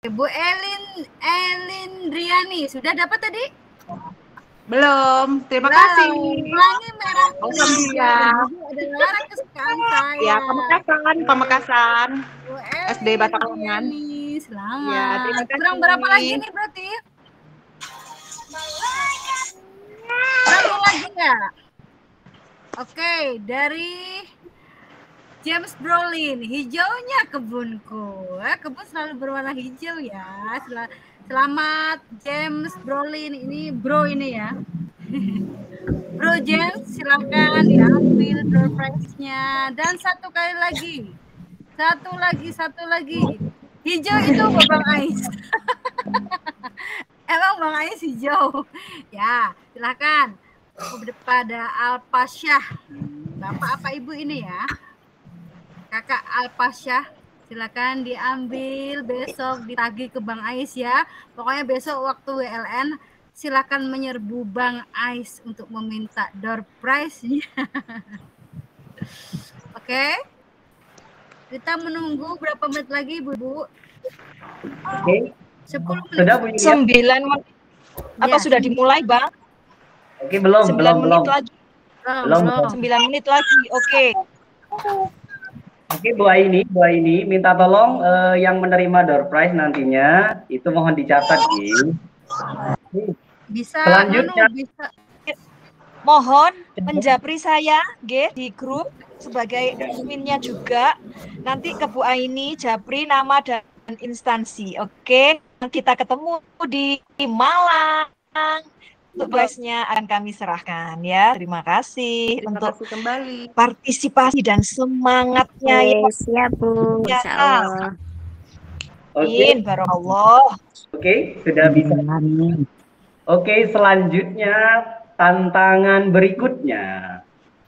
Bu Elindriani, sudah dapat tadi? Belum, terima kasih. Pelangi merah kuning Alhamdulillah. adalah warna kesukaan saya. Ya, Pamekasan. Bu SD Batangan. Elindriani, selamat. Ya, terima kasih. Kurang berapa lagi nih berarti? Satu lagi nggak? Oke, dari James Brolin, hijaunya kebunku. Kebun selalu berwarna hijau ya. Selamat James Brolin, ini bro ini ya. Bro James, silahkan diambil door prize-nya. Dan satu lagi. Hijau itu Bang Ais. Emang Bang Ais hijau? Ya, silahkan. Pada Alpasyah. Bapak apa Ibu ini ya? Kakak Alpasyah, silakan diambil besok ditagih ke Bang Ais ya. Pokoknya besok waktu WLN silakan menyerbu Bang Ais untuk meminta door prize-nya. Oke. Kita menunggu berapa menit lagi, Bu? Oke. 10 menit. Sudah Bu Yulia? 9 menit. Apa Ya. sudah dimulai, Bang? Oke, belum. 9 menit lagi. Belum. 9 menit lagi. Oke. Oke, Bu Aini, minta tolong yang menerima door prize nantinya itu mohon dicatat, Gi. Bisa Selanjutnya bisa. Mohon penjapri saya, G, di grup sebagai adminnya juga. Nanti ke Bu Aini, japri nama dan instansi. Oke, kita ketemu di Malang. Untuk prize-nya akan kami serahkan ya. Terima kasih untuk kembali. partisipasi dan semangatnya ya. Siap Bu, Ya. insyaallah. Oke. Barakallah. Oke, sudah bisa. Oke, selanjutnya tantangan berikutnya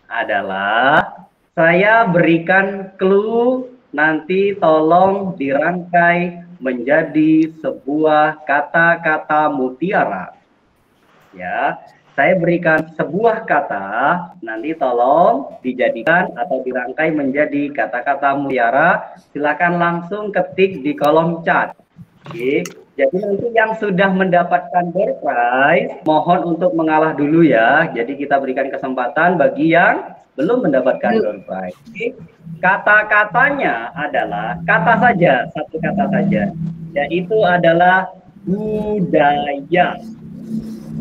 adalah saya berikan clue, nanti tolong dirangkai menjadi sebuah kata-kata mutiara. Ya, saya berikan sebuah kata, nanti tolong dijadikan atau dirangkai menjadi kata-kata mutiara. Silakan langsung ketik di kolom chat. Oke, jadi nanti yang sudah mendapatkan door prize, mohon untuk mengalah dulu ya. Jadi kita berikan kesempatan bagi yang belum mendapatkan door prize. Oke. Kata-katanya adalah kata saja, satu kata saja, yaitu adalah budaya.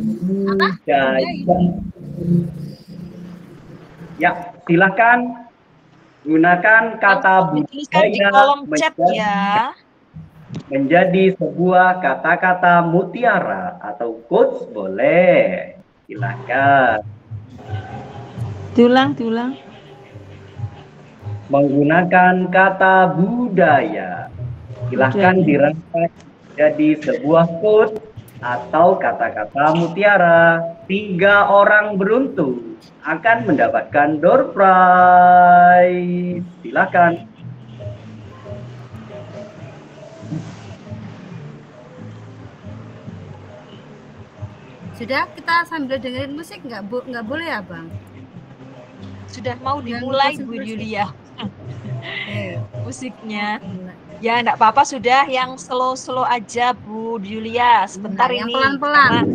Budaya. Ya, silakan gunakan kata Tuliskan di budaya kolom chat ya. menjadi sebuah kata-kata mutiara atau quotes boleh. Silakan. Diulang. Menggunakan kata budaya. Silakan dirangkai jadi sebuah quote atau kata-kata mutiara. 3 orang beruntung akan mendapatkan door prize. Silakan. Sudah kita sambil dengerin musik nggak boleh ya Bang? Sudah mau dimulai Bu Yulia. Musiknya. Ya enggak apa-apa, sudah yang slow aja Bu Yulia. Sebentar yang ini. pelan-pelan.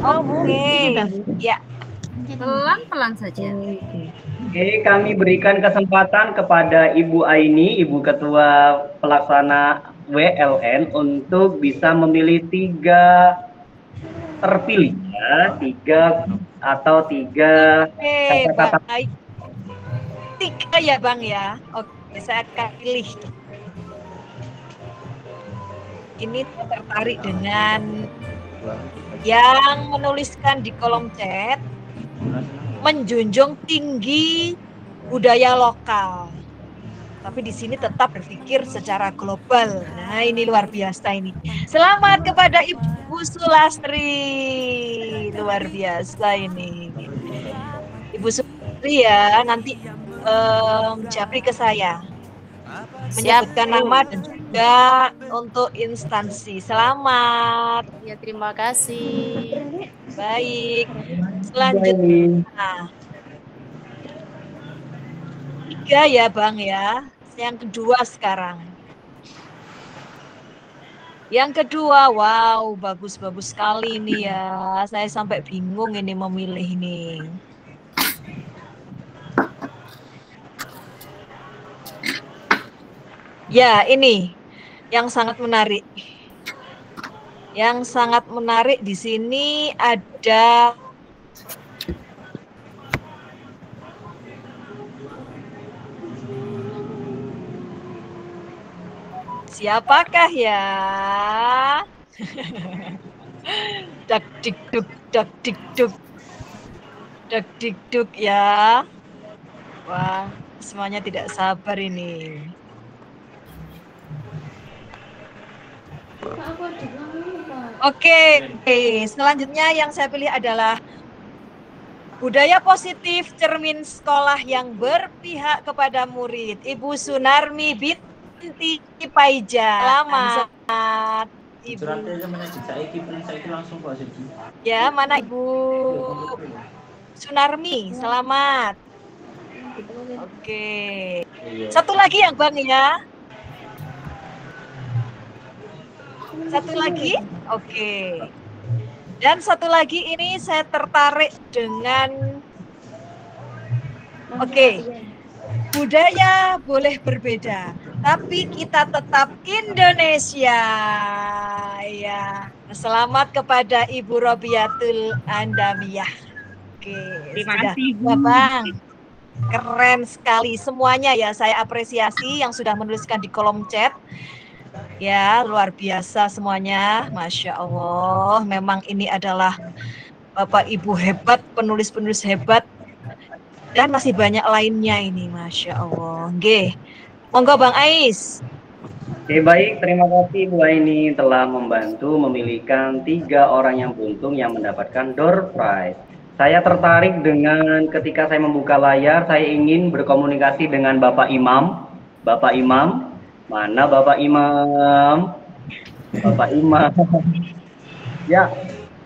Oke. Ya. Pelan-pelan saja. Oke, kami berikan kesempatan kepada Ibu Aini, Ibu Ketua Pelaksana WLN, untuk bisa memilih 3 terpilih ya, 3 kata-kata. Baik. 3 ya Bang ya. Oke, saya akan pilih. Ini tertarik dengan yang menuliskan di kolom chat, menjunjung tinggi budaya lokal. Tapi di sini tetap berpikir secara global. Nah, ini luar biasa ini. Selamat kepada Ibu Sulastri. Luar biasa ini. Ibu Sulastri ya, nanti japri ke saya. Menyebutkan nama dan juga untuk instansi. Selamat. Ya, terima kasih. Baik. Selanjutnya. 3 ya Bang ya. Yang kedua sekarang. Yang kedua, wow, bagus-bagus sekali ini ya. Saya sampai bingung ini memilih ini. Ya, ini yang sangat menarik. Yang sangat menarik di sini ada siapakah ya? Dak dik duk, dak dik duk. Dak dik duk ya. Wah, semuanya tidak sabar ini. Oke, selanjutnya yang saya pilih adalah budaya positif cermin sekolah yang berpihak kepada murid. Ibu Sunarmi binti Paija. Selamat, Ibu. Ya, mana Ibu Sunarmi? Selamat. Oke. Satu lagi yang Bang ya. Satu lagi, oke. Dan satu lagi ini saya tertarik dengan, budaya boleh berbeda, tapi kita tetap Indonesia. Ya, selamat kepada Ibu Robiatul Andamiyah. Oke, Terima sudah. kasih, Bu. Ya, Bang. Keren sekali semuanya ya, saya apresiasi yang sudah menuliskan di kolom chat. Ya, luar biasa semuanya. Masya Allah, memang ini adalah Bapak Ibu hebat, penulis-penulis hebat. Dan masih banyak lainnya ini, Masya Allah. Oke, monggo Bang Ais. Oke, baik, terima kasih Bu Aini telah membantu memilihkan 3 orang yang beruntung yang mendapatkan door prize. Saya tertarik dengan ketika saya membuka layar, saya ingin berkomunikasi dengan Bapak Imam. Bapak Imam, mana Bapak Imam? Bapak Imam. Ya,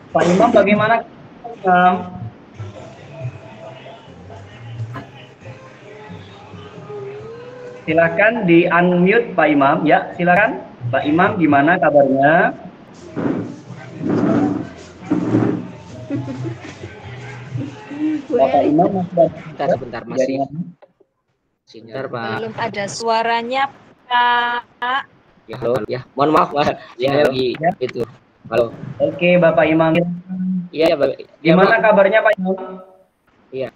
Pak Imam bagaimana? Imam? Silakan di unmute Pak Imam. Ya, silakan. Pak Imam gimana kabarnya? Bapak Imam Sebentar masih. Sebentar Pak. Belum ada suaranya, Pak. Ya, halo. Ya, mohon maaf Pak. Ya, lagi itu. Halo. Oke, Bapak Imam. Iya, Pak. Gimana kabarnya Pak Imam? Iya.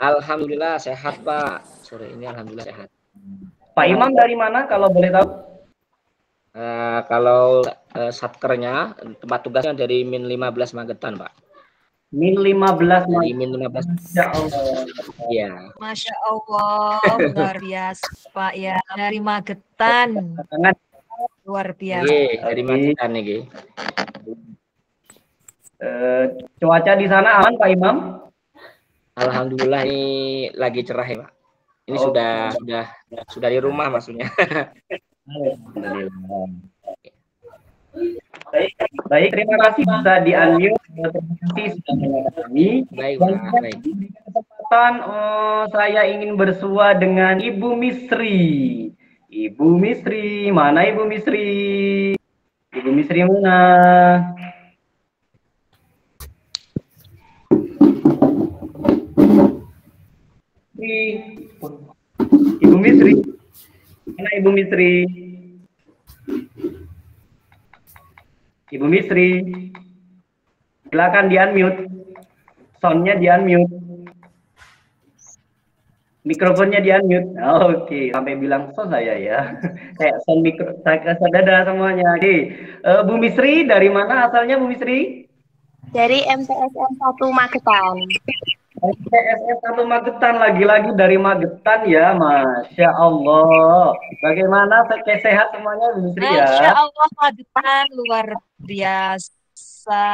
Alhamdulillah sehat, Pak. Sore ini alhamdulillah sehat. Pak Imam dari mana kalau boleh tahu? Kalau satkernya tempat tugasnya dari Min 15 Magetan, Pak. Min 15 Dari Min 15. Ya Allah. Iya. Masya Allah, luar biasa Pak ya. Dari Magetan, luar biasa. Oke, dari Magetan nih, Cuaca di sana aman Pak Imam? Alhamdulillah ini lagi cerah ya, Pak. Ini sudah di rumah maksudnya. Alhamdulillah. Baik, terima kasih bisa di-unmute. Terima kasih sudah mendengar kami. Baik, Dan Pak. Baik. kesempatan saya ingin bersua dengan Ibu Misri. Ibu Misri, mana Ibu Misri? Ibu Misri mana? Ibu Misri, mana Ibu Misri? Ibu Misri, silakan di-unmute, soundnya di-unmute, mikrofonnya di-unmute. Oke, sampai bilang so saya ya, kayak sound mikro, saya sadada semuanya. Oke, Bu Misri dari mana asalnya Bu Misri? Dari MTSN 1 Magetan. PSS 1 Magetan, lagi-lagi dari Magetan ya, Masya Allah. Bagaimana sehat semuanya Bu Misri ya? Masya Allah, Magetan luar biasa.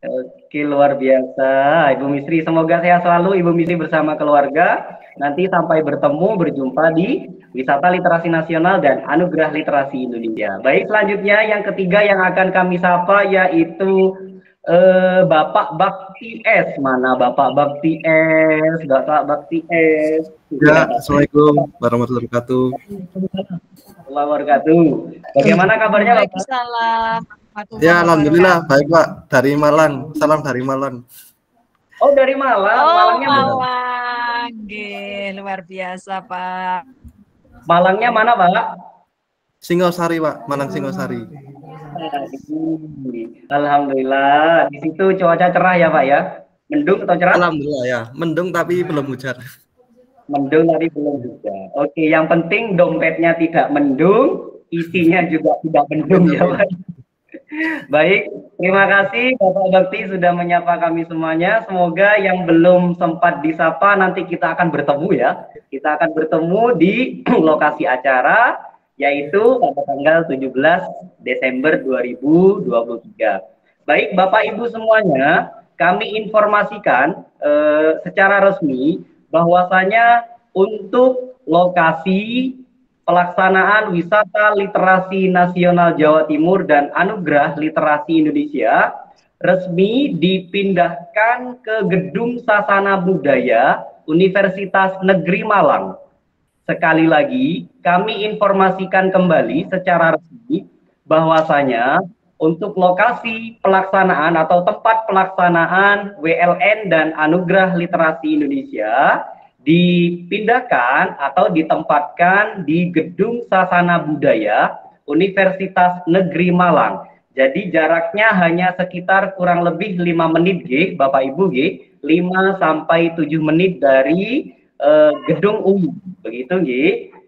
Oke, luar biasa. Ibu Misri, semoga sehat selalu Ibu Misri bersama keluarga. Nanti sampai bertemu, berjumpa di Wisata Literasi Nasional dan Anugerah Literasi Indonesia. Baik, selanjutnya yang ketiga yang akan kami sapa yaitu Bapak Bakti S. Mana Bapak Bakti S? Bapak Bakti S. Ya, Assalamualaikum warahmatullahi wabarakatuh. Warahmatullahi wabarakatuh. Bagaimana kabarnya Bapak? Waalaikumsalam. Ya, alhamdulillah baik Pak. Dari Malang. Salam dari Malang. Oh, dari Malang. Oh, Malangnya mana? Malang. Nggih, luar biasa, Pak. Malangnya mana, Pak? Singosari Pak, Malang Singosari. Alhamdulillah. Di situ cuaca cerah ya, Pak ya? Mendung atau cerah? Alhamdulillah ya, mendung tapi belum hujan. Mendung tapi belum hujan. Oke, yang penting dompetnya tidak mendung, isinya juga tidak mendung ya, Pak. Baik, terima kasih Bapak Bakti sudah menyapa kami semuanya. Semoga yang belum sempat disapa nanti kita akan bertemu ya. Kita akan bertemu di lokasi acara, yaitu pada tanggal 17 Desember 2023. Baik, Bapak Ibu semuanya, kami informasikan secara resmi bahwasanya untuk lokasi pelaksanaan wisata literasi nasional Jawa Timur dan Anugerah Literasi Indonesia resmi dipindahkan ke Gedung Sasana Budaya Universitas Negeri Malang. Sekali lagi, kami informasikan kembali secara resmi bahwasanya untuk lokasi pelaksanaan atau tempat pelaksanaan WLN dan Anugerah Literasi Indonesia dipindahkan atau ditempatkan di Gedung Sasana Budaya Universitas Negeri Malang. Jadi jaraknya hanya sekitar kurang lebih 5 menit G, Bapak Ibu G, 5 sampai 7 menit dari gedung UI. Begitu G.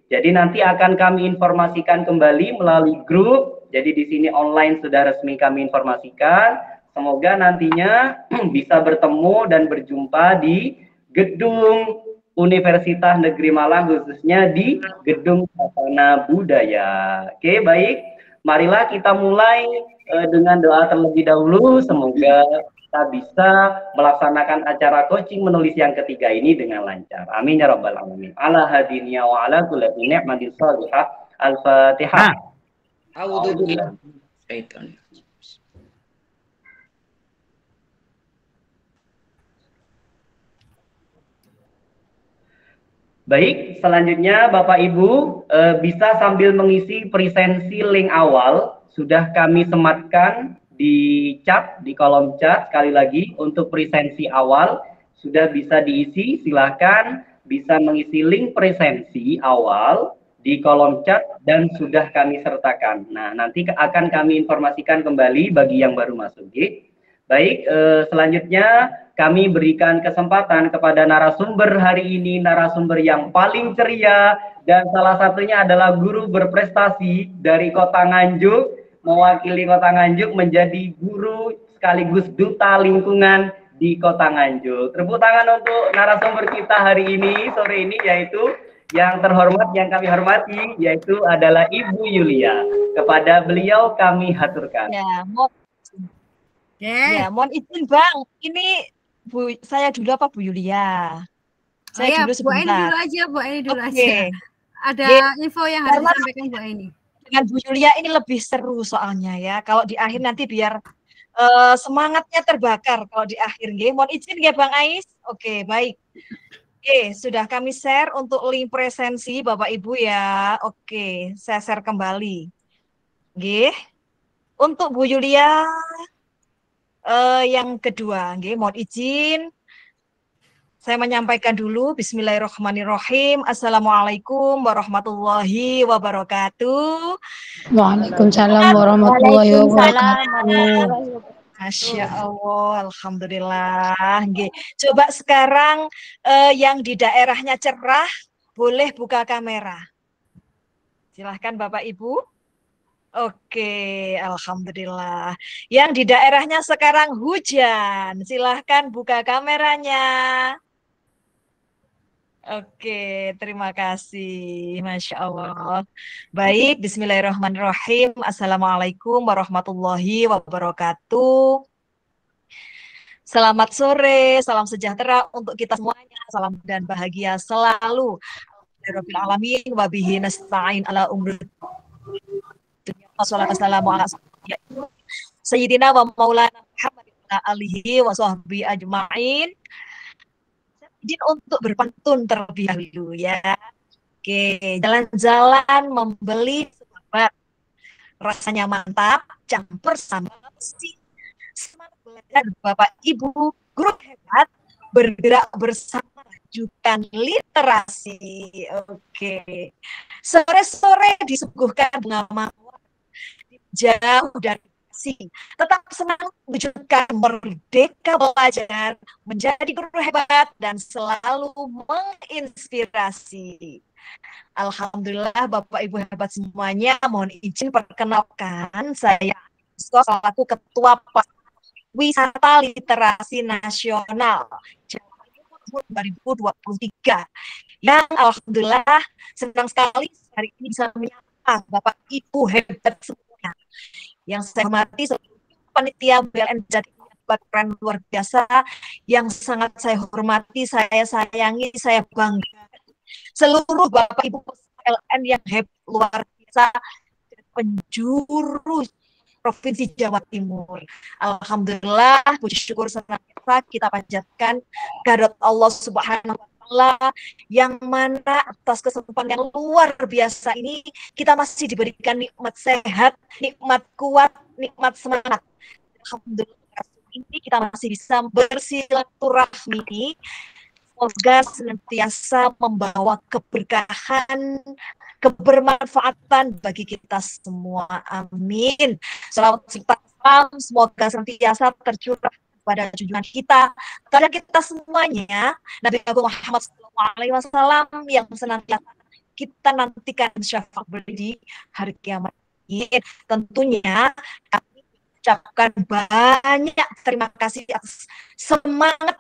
Jadi nanti akan kami informasikan kembali melalui grup. Jadi di sini online sudah resmi kami informasikan. Semoga nantinya bisa bertemu dan berjumpa di gedung Universitas Negeri Malang, khususnya di Gedung Sasana Budaya. Oke, baik. Marilah kita mulai dengan doa terlebih dahulu. Semoga kita bisa melaksanakan acara coaching menulis yang ketiga ini dengan lancar. Amin ya rabbal alamin. Ala hadinya wa ala kulli ni'matin shalihah. Al-Fatihah. A'udzu billahi syaitan. Baik, selanjutnya Bapak Ibu bisa sambil mengisi presensi link awal, sudah kami sematkan di chat, di kolom chat. Sekali lagi untuk presensi awal sudah bisa diisi, silahkan bisa mengisi link presensi awal di kolom chat dan sudah kami sertakan. Nah, nanti akan kami informasikan kembali bagi yang baru masuk. Baik, selanjutnya kami berikan kesempatan kepada narasumber hari ini, narasumber yang paling ceria, dan salah satunya adalah guru berprestasi dari Kota Nganjuk, mewakili Kota Nganjuk menjadi guru sekaligus duta lingkungan di Kota Nganjuk. Tepuk tangan untuk narasumber kita hari ini, sore ini, yaitu yang terhormat, yang kami hormati, yaitu adalah Ibu Yulia. Kepada beliau kami haturkan. Ya, mohon izin Bang, ini saya dulu apa Bu Yulia? Saya dulu sebentar. Bu Aini dulu aja, Bu Aini dulu aja. Ada info yang harus disampaikan Bu Aini. Dengan Bu Yulia ini lebih seru soalnya ya. Kalau di akhir nanti biar semangatnya terbakar kalau di akhir. Mohon izin ya Bang Ais. Oke, baik. Oke, sudah kami share untuk link presensi Bapak Ibu ya. Oke, saya share kembali. Untuk Bu Yulia yang kedua, mohon izin saya menyampaikan dulu. Bismillahirrahmanirrahim. Assalamualaikum warahmatullahi wabarakatuh. Waalaikumsalam warahmatullahi wabarakatuh. Masya Allah, alhamdulillah. Coba sekarang yang di daerahnya cerah boleh buka kamera. Silahkan Bapak Ibu. Oke, alhamdulillah. Yang di daerahnya sekarang hujan, silahkan buka kameranya. Oke, terima kasih. Masya Allah. Baik, bismillahirrahmanirrahim. Assalamualaikum warahmatullahi wabarakatuh. Selamat sore, salam sejahtera untuk kita semuanya. Salam dan bahagia selalu. Rabbil alamin wa bihi nasta'in ala umri Sayyidina wa maulana Muhammad alihi wa sahbihi ajma'in. Izin untuk berpantun terlebih dahulu ya. Oke, jalan-jalan membeli sebat, rasanya mantap, campur sama mesin. Semangat belajar Bapak Ibu, guru hebat, bergerak bersama majukan literasi. Oke, sore-sore disuguhkan bunga mawar, jauh dari tetap senang wujudkan merdeka belajar, menjadi guru hebat dan selalu menginspirasi. Alhamdulillah Bapak Ibu hebat semuanya, mohon izin perkenalkan saya selaku Ketua Wisata Literasi Nasional Jawa Timur 2023 yang alhamdulillah senang sekali hari ini bisa menyapa Bapak Ibu hebat semuanya. Yang saya hormati seluruh panitia BLN Jatim keren luar biasa, yang sangat saya hormati, saya sayangi, saya bangga. Seluruh Bapak Ibu BLN yang hebat luar biasa, penjuru Provinsi Jawa Timur. Alhamdulillah, puji syukur senantiasa kita panjatkan kehadirat Allah Subhanahu wa Ta'ala, yang mana atas kesempatan yang luar biasa ini kita masih diberikan nikmat sehat, nikmat kuat, nikmat semangat. Alhamdulillah ini kita masih bisa bersilaturahmi. Semoga senantiasa membawa keberkahan, kebermanfaatan bagi kita semua. Amin. Salawat serta salam semoga senantiasa tercurah pada junjungan kita, kepada kita semuanya, Nabi Muhammad SAW yang senantiasa kita nantikan syafaat beliau di hari kiamat. Tentunya kami ucapkan banyak terima kasih atas semangat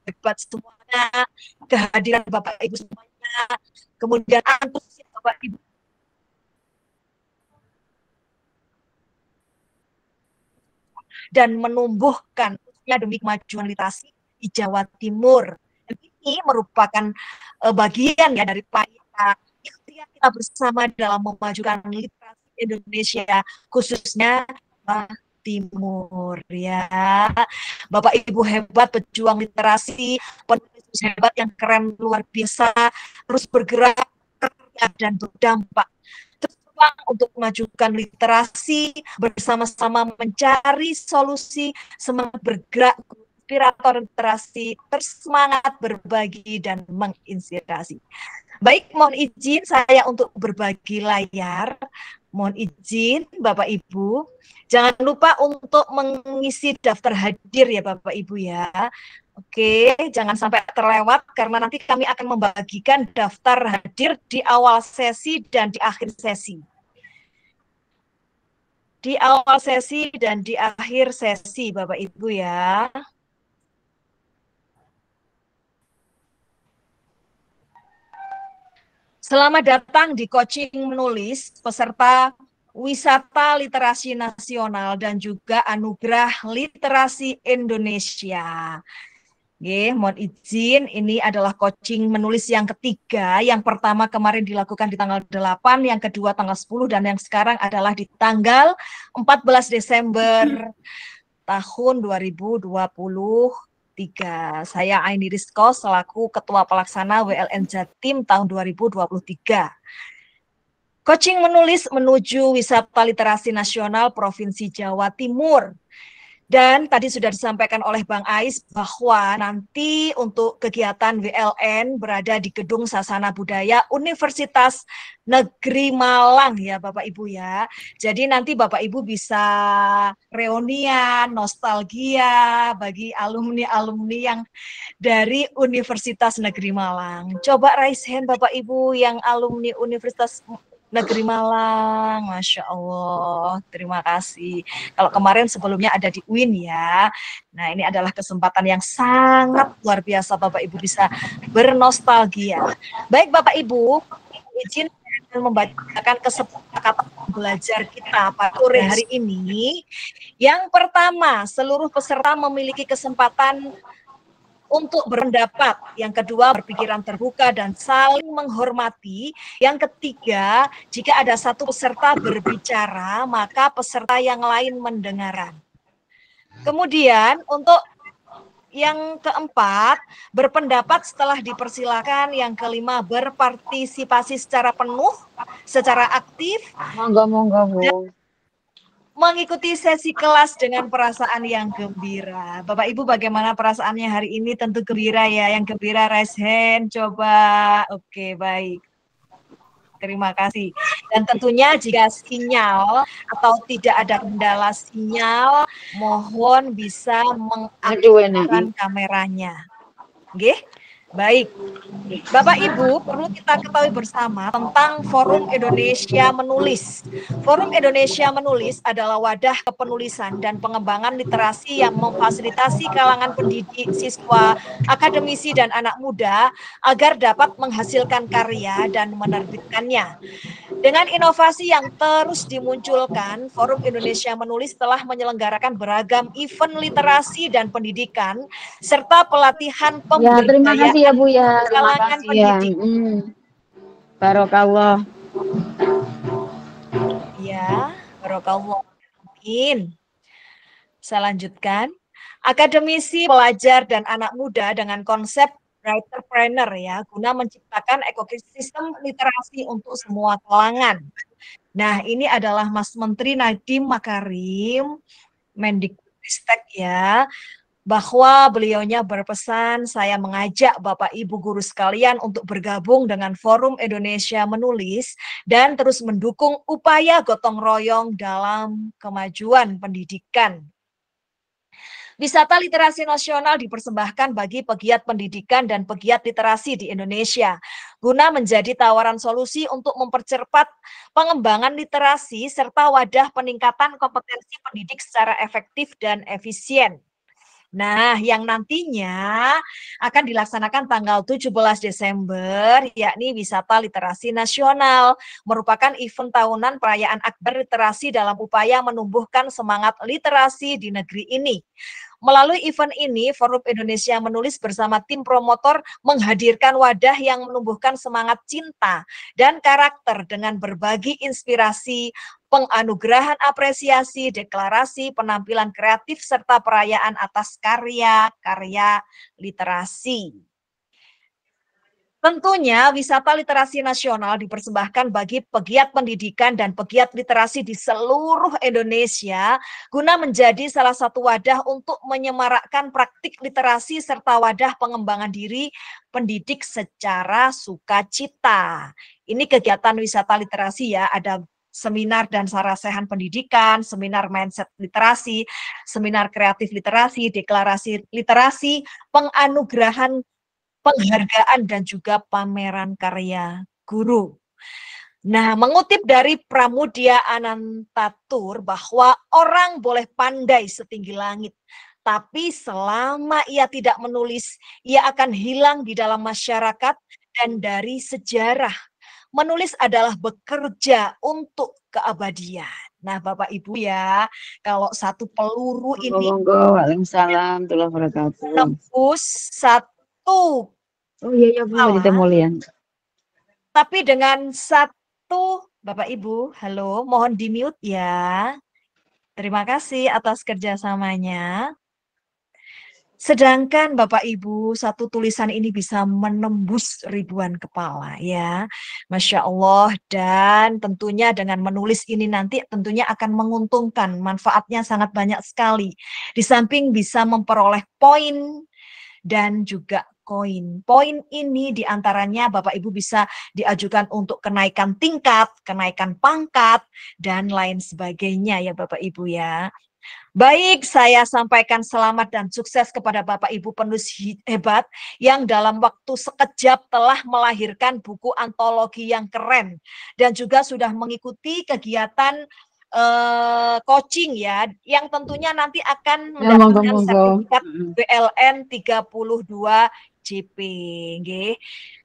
hebat semuanya, kehadiran Bapak Ibu semuanya, kemudian antusias Bapak Ibu dan menumbuhkan demi kemajuan literasi di Jawa Timur. Ini merupakan bagian ya dari upaya ikhtiar kita bersama dalam memajukan literasi Indonesia, khususnya Jawa Timur ya. Bapak Ibu hebat, pejuang literasi, penulis hebat yang keren luar biasa, terus bergerak dan berdampak untuk memajukan literasi, bersama-sama mencari solusi, semangat bergerak, inspirator literasi, bersemangat berbagi dan menginspirasi. Baik, mohon izin saya untuk berbagi layar. Mohon izin Bapak Ibu, jangan lupa untuk mengisi daftar hadir ya Bapak Ibu ya. Oke, jangan sampai terlewat karena nanti kami akan membagikan daftar hadir di awal sesi dan di akhir sesi. Di awal sesi dan di akhir sesi Bapak Ibu ya. Selamat datang di coaching menulis peserta Wisata Literasi Nasional dan juga Anugerah Literasi Indonesia. Oke, mohon izin, ini adalah coaching menulis yang ketiga. Yang pertama kemarin dilakukan di tanggal 8, yang kedua tanggal 10, dan yang sekarang adalah di tanggal 14 Desember tahun 2023. Saya Aini Rizko selaku Ketua Pelaksana WLN Jatim tahun 2023. Coaching menulis menuju Wisata Literasi Nasional Provinsi Jawa Timur. Dan tadi sudah disampaikan oleh Bang Ais bahwa nanti untuk kegiatan WLN berada di Gedung Sasana Budaya Universitas Negeri Malang ya Bapak Ibu ya. Jadi nanti Bapak Ibu bisa reunian, nostalgia bagi alumni-alumni yang dari Universitas Negeri Malang. Coba raise hand Bapak Ibu yang alumni Universitas Negeri Malang, Masya Allah, terima kasih. Kalau kemarin sebelumnya ada di UIN ya. Nah ini adalah kesempatan yang sangat luar biasa Bapak Ibu bisa bernostalgia. Baik Bapak Ibu, izin membacakan kesepakatan belajar kita pada sore hari ini. Yang pertama, seluruh peserta memiliki kesempatan untuk berpendapat, yang kedua berpikiran terbuka dan saling menghormati, yang ketiga jika ada satu peserta berbicara maka peserta yang lain mendengarkan. Kemudian untuk yang keempat, berpendapat setelah dipersilakan. Yang kelima, berpartisipasi secara penuh, secara aktif, Monggo. mengikuti sesi kelas dengan perasaan yang gembira. Bapak Ibu bagaimana perasaannya hari ini? Tentu gembira ya. Yang gembira raise hand coba. Oke, baik. Terima kasih. Dan tentunya jika sinyal atau tidak ada kendala sinyal, mohon bisa mengaktifkan kameranya. Oke? Baik. Bapak Ibu, perlu kita ketahui bersama tentang Forum Indonesia Menulis. Forum Indonesia Menulis adalah wadah kepenulisan dan pengembangan literasi yang memfasilitasi kalangan pendidik, siswa, akademisi, dan anak muda agar dapat menghasilkan karya dan menerbitkannya. Dengan inovasi yang terus dimunculkan, Forum Indonesia Menulis telah menyelenggarakan beragam event literasi dan pendidikan, serta pelatihan Ya, terima kasih ya pemberdayaan Bu ya. Terima kalangan kasih ya. pendidik. Barokallah. Ya, barokallah. Amin. Saya lanjutkan. Akademisi, pelajar, dan anak muda dengan konsep writerpreneur ya, guna menciptakan ekosistem literasi untuk semua kalangan. Nah, ini adalah Mas Menteri Nadiem Makarim, Mendikbudristek ya, bahwa beliaunya berpesan, saya mengajak Bapak Ibu guru sekalian untuk bergabung dengan Forum Indonesia Menulis dan terus mendukung upaya gotong royong dalam kemajuan pendidikan. Wisata literasi nasional dipersembahkan bagi pegiat pendidikan dan pegiat literasi di Indonesia, guna menjadi tawaran solusi untuk mempercepat pengembangan literasi serta wadah peningkatan kompetensi pendidik secara efektif dan efisien. Nah, yang nantinya akan dilaksanakan tanggal 17 Desember, yakni Wisata Literasi Nasional, merupakan event tahunan perayaan Akbar Literasi dalam upaya menumbuhkan semangat literasi di negeri ini. Melalui event ini, Forum Indonesia Menulis bersama tim promotor menghadirkan wadah yang menumbuhkan semangat cinta dan karakter dengan berbagi inspirasi, penganugerahan apresiasi, deklarasi, penampilan kreatif, serta perayaan atas karya-karya literasi. Tentunya wisata literasi nasional dipersembahkan bagi pegiat pendidikan dan pegiat literasi di seluruh Indonesia guna menjadi salah satu wadah untuk menyemarakkan praktik literasi serta wadah pengembangan diri pendidik secara sukacita. Ini kegiatan wisata literasi ya, ada seminar dan sarasehan pendidikan, seminar mindset literasi, seminar kreatif literasi, deklarasi literasi, penganugerahan penghargaan dan juga pameran karya guru. Nah, mengutip dari Pramudia Anantatur bahwa orang boleh pandai setinggi langit, tapi selama ia tidak menulis, ia akan hilang di dalam masyarakat dan dari sejarah. Menulis adalah bekerja untuk keabadian. Nah, Bapak Ibu ya, kalau satu peluru ini Waalaikumsalam warahmatullahi wabarakatuh. tembus satu. Oh iya Bu, Mulian. Tapi dengan satu, Bapak Ibu, halo, mohon di-mute ya. Terima kasih atas kerjasamanya. Sedangkan Bapak Ibu, satu tulisan ini bisa menembus ribuan kepala ya. Masya Allah, dan tentunya dengan menulis ini nanti tentunya akan menguntungkan, manfaatnya sangat banyak sekali. Di samping bisa memperoleh poin dan juga koin. Poin ini diantaranya Bapak Ibu bisa diajukan untuk kenaikan tingkat, kenaikan pangkat, dan lain sebagainya ya Bapak Ibu ya. Baik, saya sampaikan selamat dan sukses kepada Bapak Ibu penulis hebat yang dalam waktu sekejap telah melahirkan buku antologi yang keren dan juga sudah mengikuti kegiatan coaching ya, yang tentunya nanti akan mendapatkan sertifikat BLN 32 JP.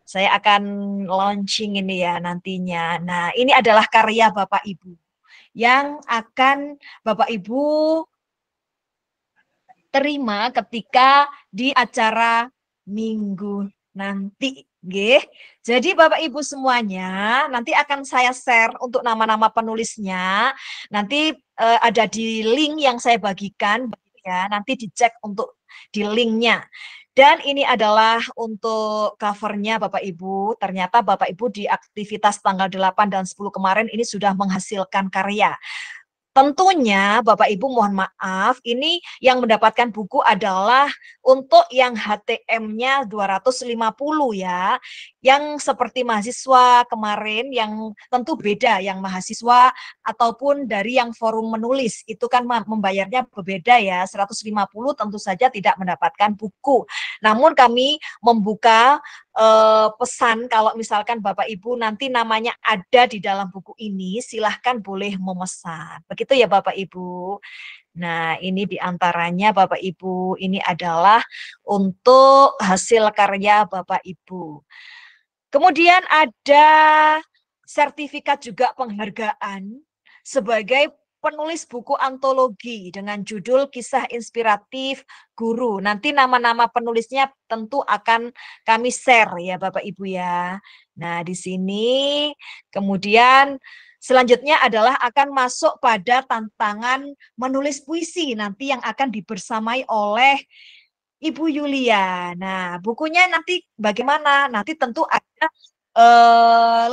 Saya akan launching ini ya nantinya. Nah, ini adalah karya Bapak Ibu yang akan Bapak Ibu terima ketika di acara minggu nanti. Jadi Bapak Ibu semuanya nanti akan saya share untuk nama-nama penulisnya. Nanti ada di link yang saya bagikan ya. Nanti dicek untuk di linknya. Dan ini adalah untuk covernya Bapak Ibu. Ternyata Bapak Ibu di aktivitas tanggal 8 dan 10 kemarin ini sudah menghasilkan karya. Tentunya Bapak Ibu mohon maaf, ini yang mendapatkan buku adalah untuk yang HTM-nya 250 ya. Yang seperti mahasiswa kemarin yang tentu beda, yang mahasiswa ataupun dari yang forum menulis. Itu kan membayarnya berbeda ya, 150 tentu saja tidak mendapatkan buku. Namun kami membuka pesan kalau misalkan Bapak Ibu nanti namanya ada di dalam buku ini, silahkan boleh memesan. Begitu ya Bapak Ibu. Nah, ini diantaranya Bapak Ibu, ini adalah untuk hasil karya Bapak Ibu. Kemudian ada sertifikat juga penghargaan sebagai penulis buku antologi dengan judul Kisah Inspiratif Guru. Nanti nama-nama penulisnya tentu akan kami share ya Bapak Ibu ya. Nah, di sini kemudian selanjutnya adalah akan masuk pada tantangan menulis puisi nanti yang akan dibersamai oleh Ibu Yulia. Nah, bukunya nanti bagaimana? Nanti tentu ada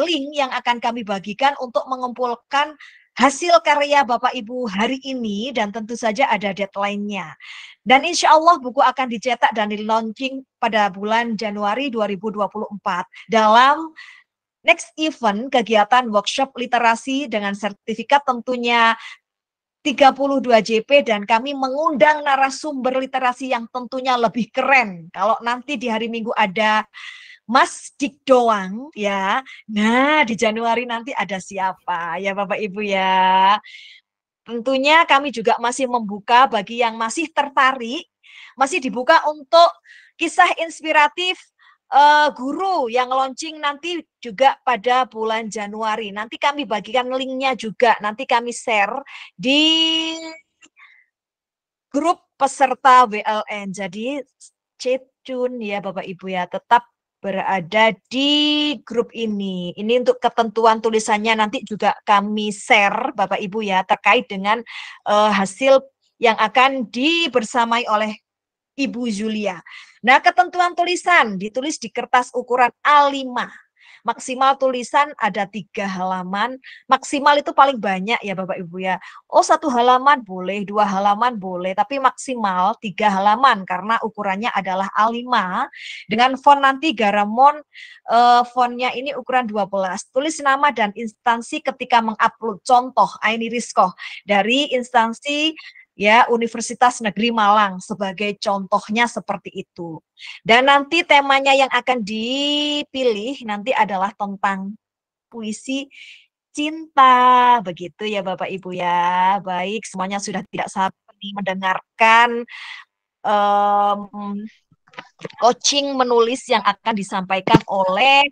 link yang akan kami bagikan untuk mengumpulkan hasil karya Bapak Ibu hari ini dan tentu saja ada deadline-nya. Dan insya Allah buku akan dicetak dan di-launching pada bulan Januari 2024 dalam next event kegiatan workshop literasi dengan sertifikat tentunya 32 JP dan kami mengundang narasumber literasi yang tentunya lebih keren. Kalau nanti di hari Minggu ada Mas Dik doang ya. Nah, di Januari nanti ada siapa ya Bapak Ibu ya. Tentunya kami juga masih membuka bagi yang masih tertarik, masih dibuka untuk kisah inspiratif guru yang launching nanti juga pada bulan Januari. Nanti kami bagikan linknya juga, nanti kami share di grup peserta WLN. Jadi stay tune ya Bapak Ibu ya, tetap berada di grup ini. Ini untuk ketentuan tulisannya nanti juga kami share Bapak Ibu ya, terkait dengan hasil yang akan dibersamai oleh Ibu Julia. Nah, ketentuan tulisan ditulis di kertas ukuran A5. Maksimal tulisan ada 3 halaman. Maksimal itu paling banyak ya Bapak Ibu ya. Oh, 1 halaman boleh, 2 halaman boleh. Tapi maksimal 3 halaman karena ukurannya adalah A5. Dengan font nanti Garamond, fontnya ini ukuran 12. Tulis nama dan instansi ketika mengupload. Contoh, Aini Rizkoh dari instansi ya Universitas Negeri Malang sebagai contohnya seperti itu. Dan nanti temanya yang akan dipilih nanti adalah tentang puisi cinta, begitu ya Bapak Ibu ya. Baik, semuanya sudah tidak sabar mendengarkan coaching menulis yang akan disampaikan oleh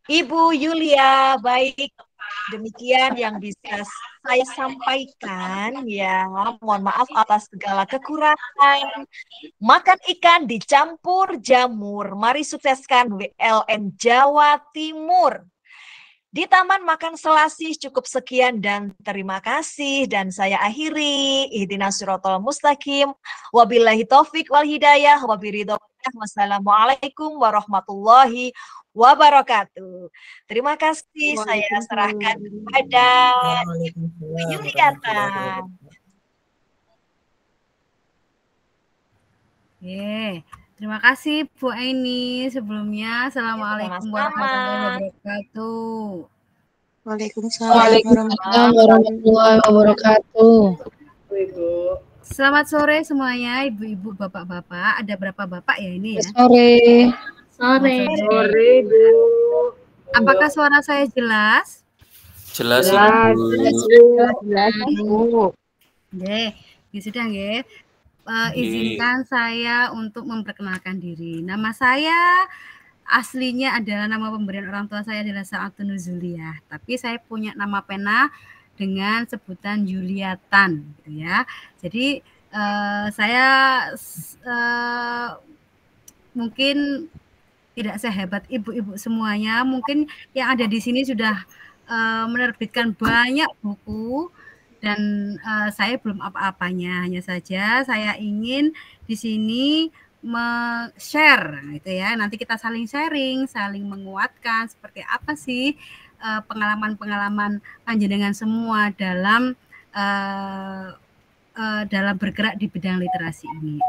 Ibu Yulia. Baik, demikian yang bisa saya sampaikan ya. Mohon maaf atas segala kekurangan. Makan ikan dicampur jamur. Mari sukseskan WLN Jawa Timur. Di Taman Makan Selasih cukup sekian dan terima kasih. Dan saya akhiri. Ihdinas siratal mustaqim. Wabillahi taufik wal hidayah. Wabiridhawah. Wassalamualaikum warahmatullahi wabarakatuh. Terima kasih. Saya serahkan kepada Yuliata. Terima kasih Bu Aini. Sebelumnya, Assalamualaikum warahmatullahi wabarakatuh. Waalaikumsalam warahmatullahi wabarakatuh. Ibu. Selamat sore semuanya, ibu-ibu, bapak-bapak. Ada berapa bapak ya ini ya? Sore. Sore, Bu. Apakah suara saya jelas? Jelas, Jelas, Ibu. Jelas, Bu. Nggih, sudah nggih. Izinkan saya untuk memperkenalkan diri. Nama saya aslinya adalah nama pemberian orang tua saya adalah Sa'atun Nuzuliyah. Tapi saya punya nama pena dengan sebutan Yuliatan, gitu ya. Jadi saya mungkin tidak sehebat ibu-ibu semuanya. Mungkin yang ada di sini sudah menerbitkan banyak buku dan dan saya belum apa-apanya, hanya saja saya ingin di sini share gitu ya. Nanti kita saling sharing, saling menguatkan seperti apa sih pengalaman-pengalaman panjenengan semua dalam bergerak di bidang literasi ini.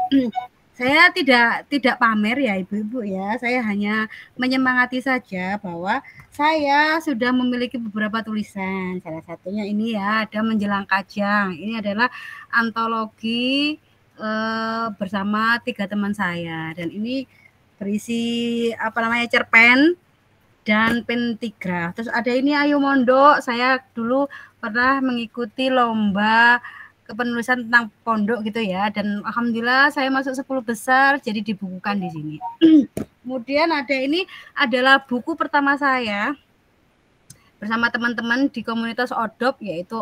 Saya tidak pamer ya ibu-ibu ya, saya hanya menyemangati saja bahwa saya sudah memiliki beberapa tulisan. Salah satunya ini ya, ada Menjelang Kajang. Ini adalah antologi bersama 3 teman saya, dan ini berisi cerpen dan pentigraf. Terus ada ini Ayo Mondok, saya dulu pernah mengikuti lomba kepenulisan tentang pondok gitu ya, dan alhamdulillah saya masuk 10 besar, jadi dibukukan di sini. Kemudian ada ini adalah buku pertama saya bersama teman-teman di komunitas ODOP, yaitu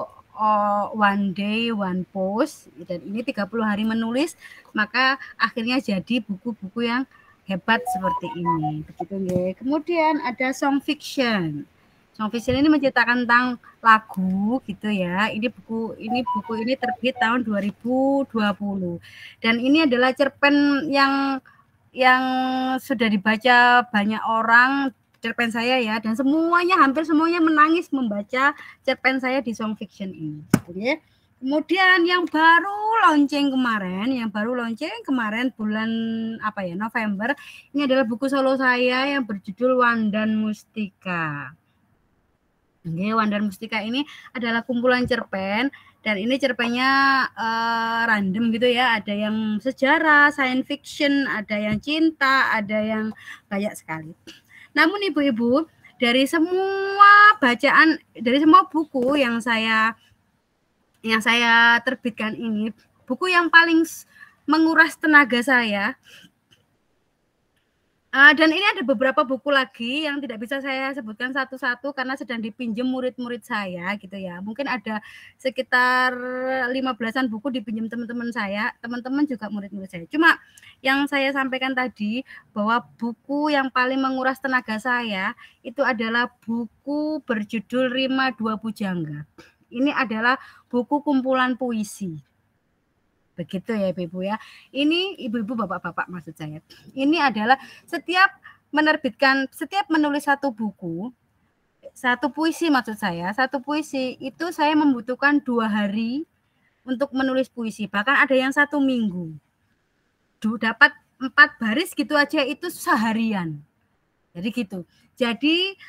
One Day One Post, dan ini 30 hari menulis, maka akhirnya jadi buku-buku yang hebat seperti ini. Begitu nggih. Kemudian ada Song Fiction. Song Fiction ini menceritakan tentang lagu gitu ya. Ini buku ini terbit tahun 2020. Dan ini adalah cerpen yang sudah dibaca banyak orang, cerpen saya ya, dan hampir semuanya menangis membaca cerpen saya di Song Fiction ini. Oke. Kemudian yang baru launching kemarin bulan November, ini adalah buku solo saya yang berjudul Wandan Mustika. Wandan Mustika ini adalah kumpulan cerpen, dan ini cerpennya random gitu ya, ada yang sejarah, science fiction, ada yang cinta, ada yang banyak sekali. Namun ibu-ibu, dari semua buku yang saya terbitkan ini, buku yang paling menguras tenaga saya, dan ini ada beberapa buku lagi yang tidak bisa saya sebutkan satu-satu karena sedang dipinjam murid-murid saya gitu ya. Mungkin ada sekitar 15-an buku dipinjam teman-teman saya, teman-teman juga murid-murid saya. Cuma yang saya sampaikan tadi bahwa buku yang paling menguras tenaga saya itu adalah buku berjudul Rima Dua Pujangga. Ini adalah buku kumpulan puisi. Begitu ya ibu-ibu ya. Ini ibu-ibu, bapak-bapak maksud saya. Ini adalah setiap menulis satu buku, satu puisi itu saya membutuhkan 2 hari untuk menulis puisi. Bahkan ada yang 1 minggu. Dapat 4 baris gitu aja itu seharian. Jadi gitu. Jadi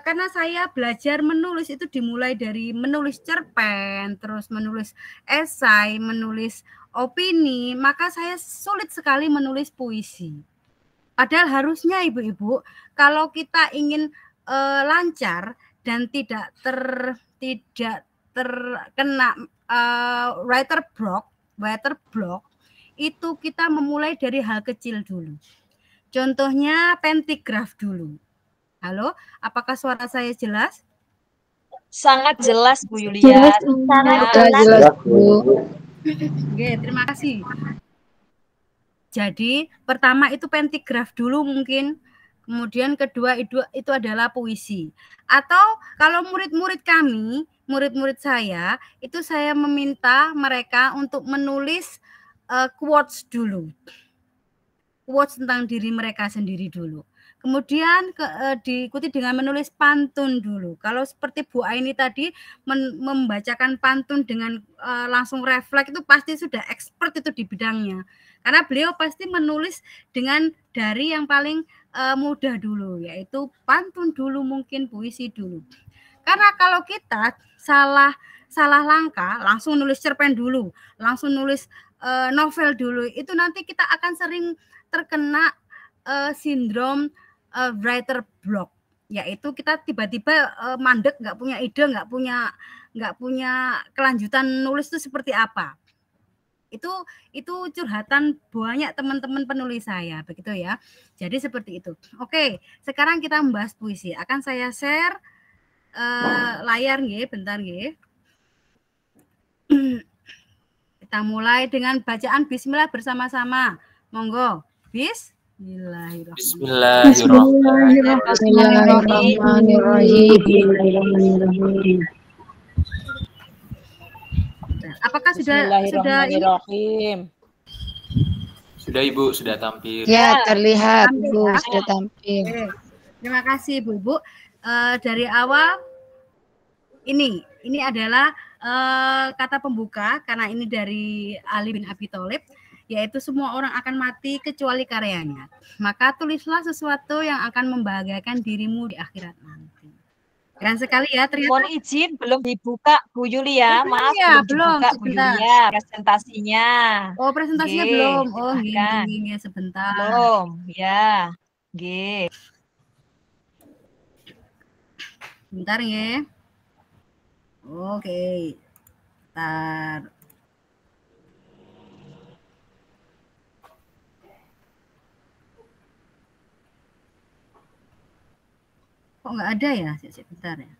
karena saya belajar menulis itu dimulai dari menulis cerpen, terus menulis esai, menulis opini, maka saya sulit sekali menulis puisi. Padahal harusnya ibu-ibu, kalau kita ingin lancar dan tidak terkena writer block, itu kita memulai dari hal kecil dulu. Contohnya pentigraf dulu. Halo, apakah suara saya jelas? Sangat jelas Bu Yulia. Sangat Jelas, Bu. Oke, terima kasih. Jadi pertama itu pentigraf dulu mungkin, kemudian kedua itu adalah puisi. Atau kalau murid-murid saya, itu saya meminta mereka untuk menulis quotes dulu. Quotes tentang diri mereka sendiri dulu. Kemudian diikuti dengan menulis pantun dulu. Kalau seperti Bu Aini tadi membacakan pantun dengan langsung refleks, itu pasti sudah expert itu di bidangnya. Karena beliau pasti menulis dengan dari yang paling mudah dulu, yaitu pantun dulu, mungkin puisi dulu. Karena kalau kita salah langkah, langsung nulis cerpen dulu, langsung nulis novel dulu, itu nanti kita akan sering terkena sindrom writer block, yaitu kita tiba-tiba mandek, nggak punya ide, nggak punya kelanjutan nulis itu seperti apa. Itu curhatan banyak teman-teman penulis saya, begitu ya. Jadi seperti itu. Oke, sekarang kita membahas puisi. Akan saya share layar nggih, bentar nggih. Kita mulai dengan bacaan bismillah bersama-sama. Monggo. Bismillahirrahmanirrahim. Apakah sudah ini? Bismillahirrahmanirrahim. Sudah Ibu, sudah tampil. Ya, terlihat Tampil Bu, ya. sudah tampil. Oke. Terima kasih Ibu. Dari awal ini adalah kata pembuka karena ini dari Ali bin Abi Thalib, yaitu semua orang akan mati kecuali karyanya. Maka tulislah sesuatu yang akan membahagiakan dirimu di akhirat nanti. Keren sekali ya ternyata. Mohon izin belum dibuka Bu Yulia, maaf ya, belum dibuka Bu Yulia presentasinya. Oh, presentasinya Nggih, belum. Oh, silahkan. gini sebentar. Belum, ya. Nggih. Bentar ya. Oke. Bentar. Kok nggak ada ya? Sebentar ya.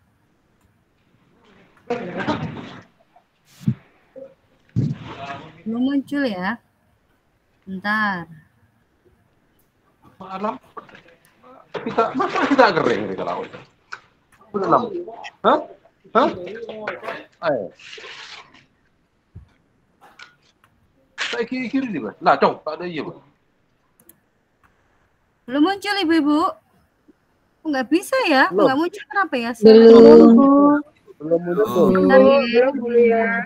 Belum muncul ya. Bentar. Malam. Masa kita kering di laut? Belum. Hah? Hah? Ayo. Saya kiri ni bah. Lah, cong, tak ada iya bah. Belum muncul ibu-ibu. Kok nggak bisa ya? Kok nggak muncul kenapa ya? Belum muncul. Bentar ya.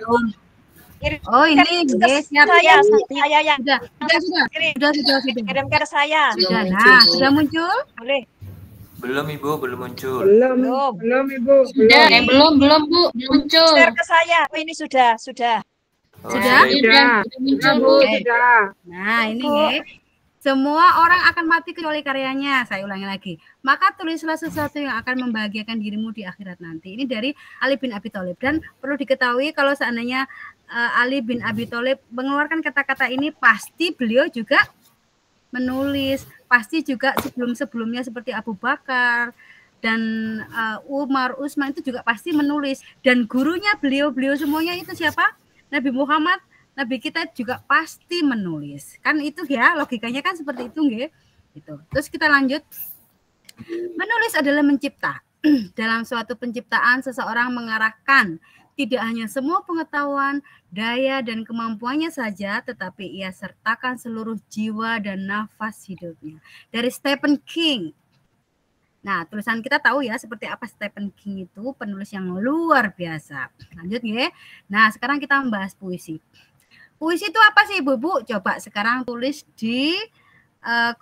Oh ini siap saya yang sudah. Kirim ke saya. Sudah. Nah, sudah muncul? Boleh. Belum Ibu, belum muncul. Belum Ibu. Sudah, belum Bu, muncul. Share ke saya. Oh, ini sudah. Oh, Sudah? Muncul Bu. Nah, ini ya. Semua orang akan mati kecuali karyanya. Saya ulangi lagi. Maka tulislah sesuatu yang akan membahagiakan dirimu di akhirat nanti. Ini dari Ali bin Abi Thalib. Dan perlu diketahui kalau seandainya Ali bin Abi Thalib mengeluarkan kata-kata ini, pasti beliau juga menulis. Pasti juga sebelum-sebelumnya seperti Abu Bakar dan Umar, Utsman itu juga pasti menulis. Dan gurunya beliau semuanya itu siapa? Nabi Muhammad. Nabi kita juga pasti menulis. Kan itu ya, logikanya kan seperti itu nggih. Gitu. Terus kita lanjut. Menulis adalah mencipta. Dalam suatu penciptaan seseorang mengarahkan tidak hanya semua pengetahuan, daya dan kemampuannya saja, tetapi ia sertakan seluruh jiwa dan nafas hidupnya. Dari Stephen King. Nah, tulisan kita tahu ya seperti apa Stephen King itu, penulis yang luar biasa. Lanjut ya. Nah, sekarang kita membahas puisi. Puisi itu apa sih Ibu? Coba sekarang tulis di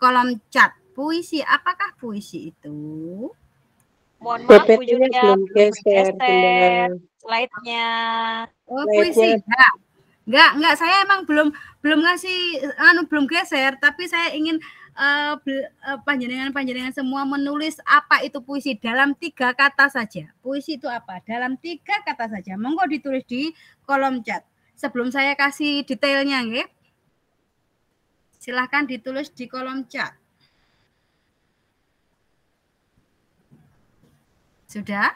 kolom chat. Puisi, apakah puisi itu? Mohon maaf Bu Yulia, belum geser slide-nya. Oh, puisi. Enggak, saya emang belum ngasih belum geser, tapi saya ingin panjenengan semua menulis apa itu puisi dalam 3 kata saja. Puisi itu apa? Dalam 3 kata saja. Monggo ditulis di kolom chat. Sebelum saya kasih detailnya, nggih. Silahkan ditulis di kolom chat. Sudah?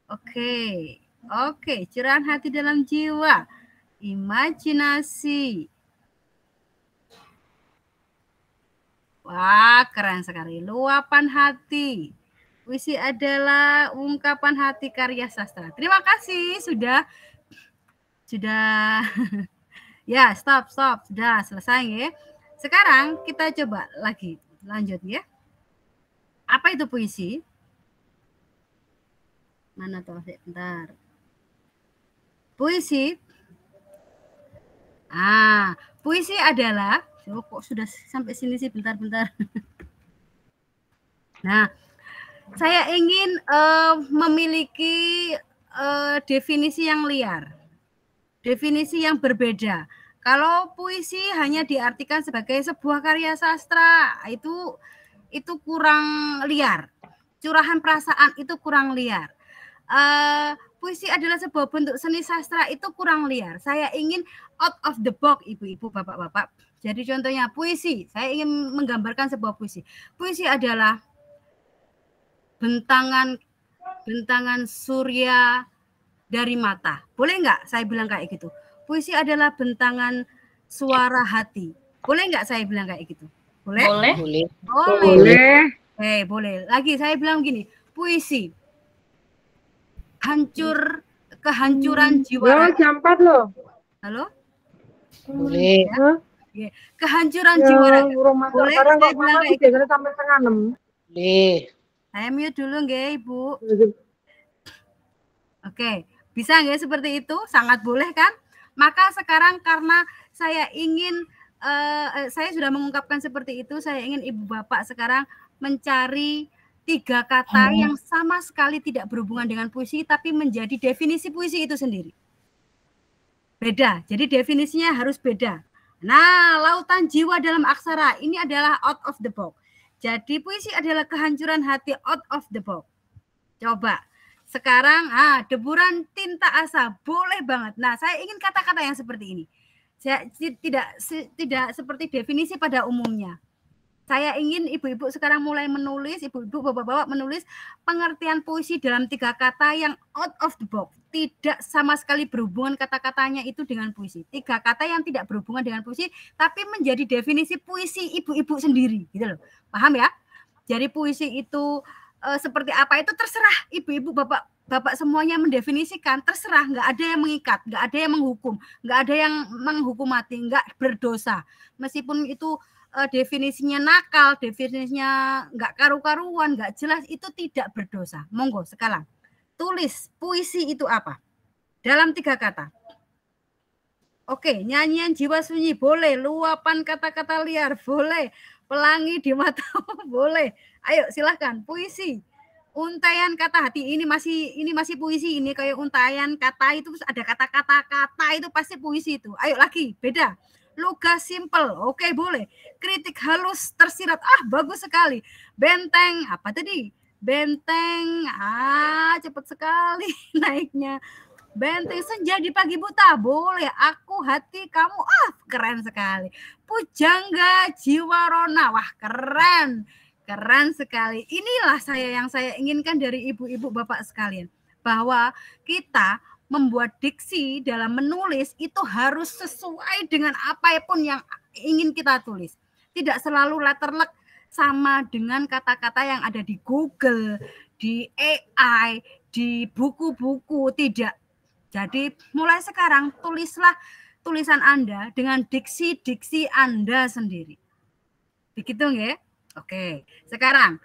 Oke, curahan hati dalam jiwa, imajinasi. Wah, keren sekali. Luapan hati. Puisi adalah ungkapan hati karya sastra. Terima kasih sudah. Ya, stop. Sudah selesai ya. Sekarang kita coba lagi. Lanjut ya. Apa itu puisi? Mana tuh? Bentar. Puisi. Puisi adalah, kok sudah sampai sini sih, bentar. Nah, saya ingin memiliki definisi yang liar. Definisi yang berbeda. Kalau puisi hanya diartikan sebagai sebuah karya sastra, itu kurang liar. Curahan perasaan itu kurang liar. Puisi adalah sebuah bentuk seni sastra, itu kurang liar. Saya ingin out of the box, ibu-ibu, bapak-bapak. Jadi contohnya puisi, saya ingin menggambarkan sebuah puisi. Puisi adalah bentangan surya dari mata. Boleh nggak saya bilang kayak gitu? Puisi adalah bentangan suara hati. Boleh nggak saya bilang kayak gitu? Boleh? Boleh. Boleh. Boleh. Boleh. Lagi saya bilang gini, puisi. Kehancuran jiwa. Ya, jam 4 loh. Halo? Boleh. Ya. Kehancuran jiwa raga. Boleh saya bilang kayak gitu. Sampai setengah 6. Boleh. Saya mute dulu nggih, Ibu. Oke, bisa nggak seperti itu? Sangat boleh kan? Maka sekarang karena saya ingin saya sudah mengungkapkan seperti itu, saya ingin Ibu Bapak sekarang mencari 3 kata yang sama sekali tidak berhubungan dengan puisi, tapi menjadi definisi puisi itu sendiri. Beda, jadi definisinya harus beda. Nah, lautan jiwa dalam aksara, ini adalah out of the box. Jadi puisi adalah kehancuran hati out of the box. Coba, sekarang deburan tinta asa, boleh banget. Nah, saya ingin kata-kata yang seperti ini. Saya tidak seperti definisi pada umumnya. Saya ingin ibu-ibu sekarang mulai menulis, ibu-ibu, bapak-bapak menulis pengertian puisi dalam 3 kata yang out of the box. Tidak sama sekali berhubungan kata-katanya itu dengan puisi. 3 kata yang tidak berhubungan dengan puisi, tapi menjadi definisi puisi ibu-ibu sendiri. Gitu loh. Paham ya? Jadi puisi itu seperti apa itu terserah ibu-ibu, bapak semuanya mendefinisikan, terserah, nggak ada yang mengikat, nggak ada yang menghukum, nggak ada yang menghukum mati, nggak berdosa. Meskipun itu definisinya nakal, definisinya nggak karu-karuan, nggak jelas, itu tidak berdosa. Monggo sekarang tulis puisi itu apa dalam 3 kata. Oke, nyanyian jiwa sunyi boleh, luapan kata-kata liar boleh, pelangi di mata boleh. Ayo silahkan puisi. Untaian kata hati, ini masih puisi, ini kayak untaian kata itu ada kata itu pasti puisi itu. Ayo lagi, beda. Lugas simple, oke boleh. Kritik halus tersirat, bagus sekali. Benteng, apa tadi? Benteng, cepet sekali naiknya. Benteng senja di pagi buta, boleh. Aku hati kamu, keren sekali. Pujangga jiwa rona, wah keren. Keren sekali. Inilah yang saya inginkan dari ibu-ibu bapak sekalian. Bahwa kita membuat diksi dalam menulis itu harus sesuai dengan apapun yang ingin kita tulis. Tidak selalu letterlek sama dengan kata-kata yang ada di Google, di AI, di buku-buku, tidak. Jadi mulai sekarang tulislah tulisan Anda dengan diksi-diksi Anda sendiri. Begitu nggih? Oke, sekarang